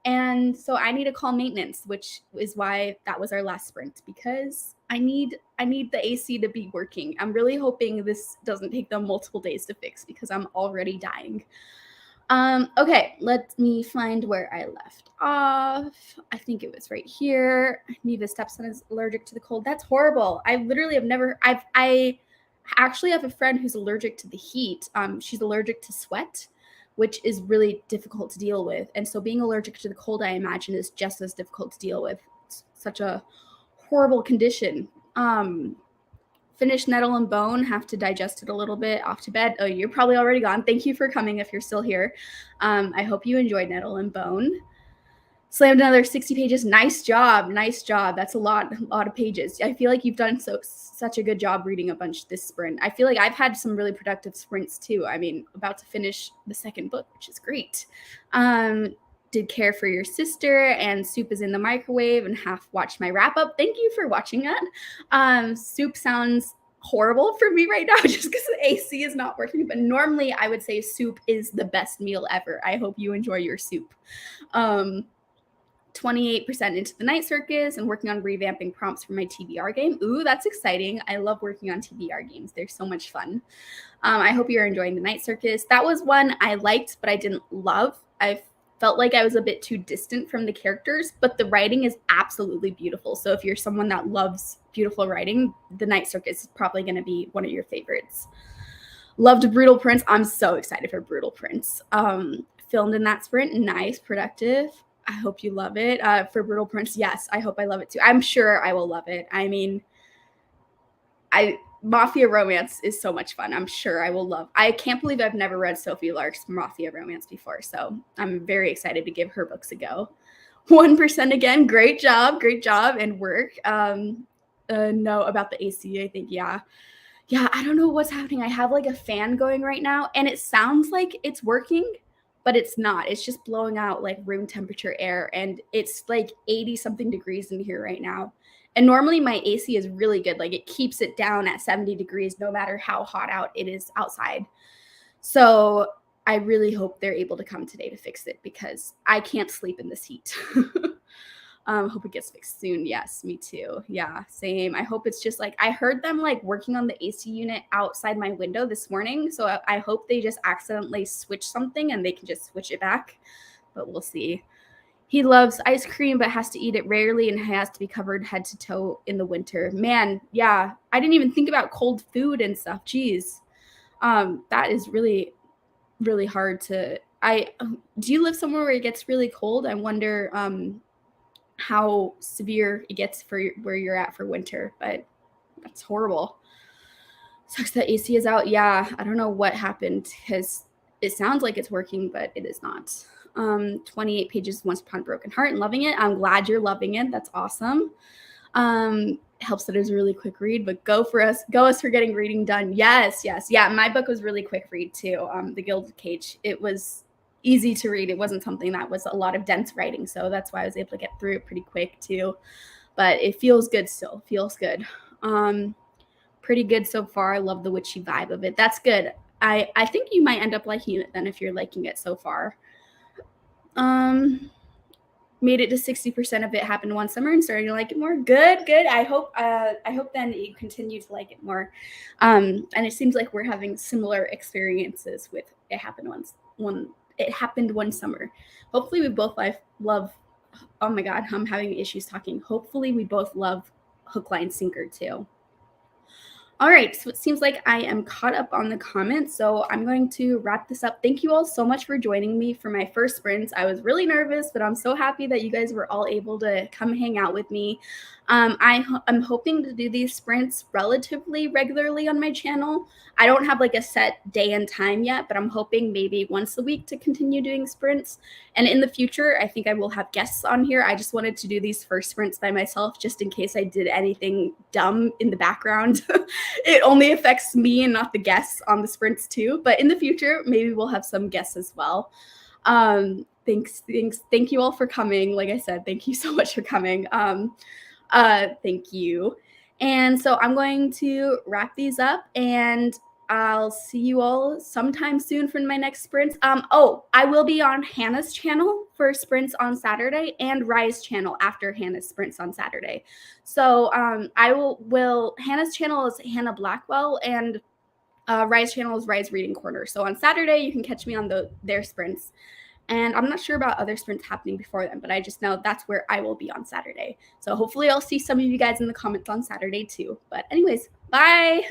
And so I need to call maintenance, which is why that was our last sprint because I need the AC to be working. I'm really hoping this doesn't take them multiple days to fix because I'm already dying. Okay, let me find where I left off. I think it was right here. Neva's stepson is allergic to the cold. That's horrible. I literally have never. I actually have a friend who's allergic to the heat. She's allergic to sweat, which is really difficult to deal with. And so being allergic to the cold, I imagine, is just as difficult to deal with. It's such a horrible condition. Finish Nettle and Bone, have to digest it a little bit, off to bed. Oh, you're probably already gone. Thank you for coming if you're still here. I hope you enjoyed Nettle and Bone. Slammed another 60 pages. Nice job. Nice job. That's a lot of pages. I feel like you've done such a good job reading a bunch this sprint. I feel like I've had some really productive sprints too. I mean, about to finish the second book, which is great. Did care for your sister, and Soup is in the microwave, and half watched my wrap up. Thank you for watching that. Soup sounds horrible for me right now just because the AC is not working, but normally I would say soup is the best meal ever. I hope you enjoy your soup. 28% into the night circus and working on revamping prompts for my TBR game. Ooh, that's exciting. I love working on TBR games. They're so much fun. I hope you're enjoying the night circus. That was one I liked, but I didn't love. I felt like I was a bit too distant from the characters, but the writing is absolutely beautiful. So if you're someone that loves beautiful writing, the night circus is probably going to be one of your favorites. Loved Brutal Prince. I'm so excited for Brutal Prince. Filmed in that sprint. Nice, productive. I hope you love it. For Brutal Prince, yes, I hope I love it too. I'm sure I will love it. I mean, mafia romance is so much fun. I'm sure I will love. I can't believe I've never read Sophie Lark's mafia romance before, so I'm very excited to give her books a go. 1% again. Great job, and work. No, about the AC, I think, yeah. I don't know what's happening. I have like a fan going right now, and it sounds like it's working, but it's not. It's just blowing out like room temperature air, and it's like 80 something degrees in here right now. And normally my AC is really good. Like it keeps it down at 70 degrees no matter how hot out it is outside. So I really hope they're able to come today to fix it because I can't sleep in this heat. Hope it gets fixed soon. Yes, me too. Yeah, same. I hope it's just like I heard them like working on the AC unit outside my window this morning. So I hope they just accidentally switch something and they can just switch it back. But we'll see. He loves ice cream, but has to eat it rarely and has to be covered head to toe in the winter. Man, yeah, I didn't even think about cold food and stuff. Jeez, that is really, really hard to. Do you live somewhere where it gets really cold? I wonder how severe it gets for where you're at for winter, but that's horrible. Sucks that AC is out. Yeah, I don't know what happened because it sounds like it's working, but it is not. 28 pages, Once Upon a Broken Heart, and loving it. I'm glad you're loving it. That's awesome. Helps that it was a really quick read, but go us for getting reading done. Yes. Yeah, my book was really quick read too. The Gilded Cage. It was easy to read. It wasn't something that was a lot of dense writing, so that's why I was able to get through it pretty quick too. But it feels good still. Feels good. Pretty good so far. I love the witchy vibe of it. That's good. I think you might end up liking it then if you're liking it so far. made it to 60% of it happen one summer and starting to like it more. Good. I hope then you continue to like it more. And it seems like we're having similar experiences with it happened one summer. Hopefully we both love. Oh my God, I'm having issues talking. Hopefully we both love Hook, Line, Sinker too. All right, so it seems like I am caught up on the comments, so I'm going to wrap this up. Thank you all so much for joining me for my first sprints. I was really nervous, but I'm so happy that you guys were all able to come hang out with me. I'm hoping to do these sprints relatively regularly on my channel. I don't have like a set day and time yet, but I'm hoping maybe once a week to continue doing sprints. And in the future, I think I will have guests on here. I just wanted to do these first sprints by myself just in case I did anything dumb in the background. It only affects me and not the guests on the sprints too. But in the future, maybe we'll have some guests as well. Thanks. Thank you all for coming. Like I said, thank you so much for coming. Thank you. And so I'm going to wrap these up and I'll see you all sometime soon for my next sprints. I will be on Hannah's channel for sprints on Saturday and Rye's channel after Hannah's sprints on Saturday. So I will Hannah's channel is Hannah Blackwell and Rye's channel is Rye's Reading Corner. So on Saturday you can catch me on their sprints. And I'm not sure about other sprints happening before then, but I just know that's where I will be on Saturday. So hopefully I'll see some of you guys in the comments on Saturday too. But anyways, bye.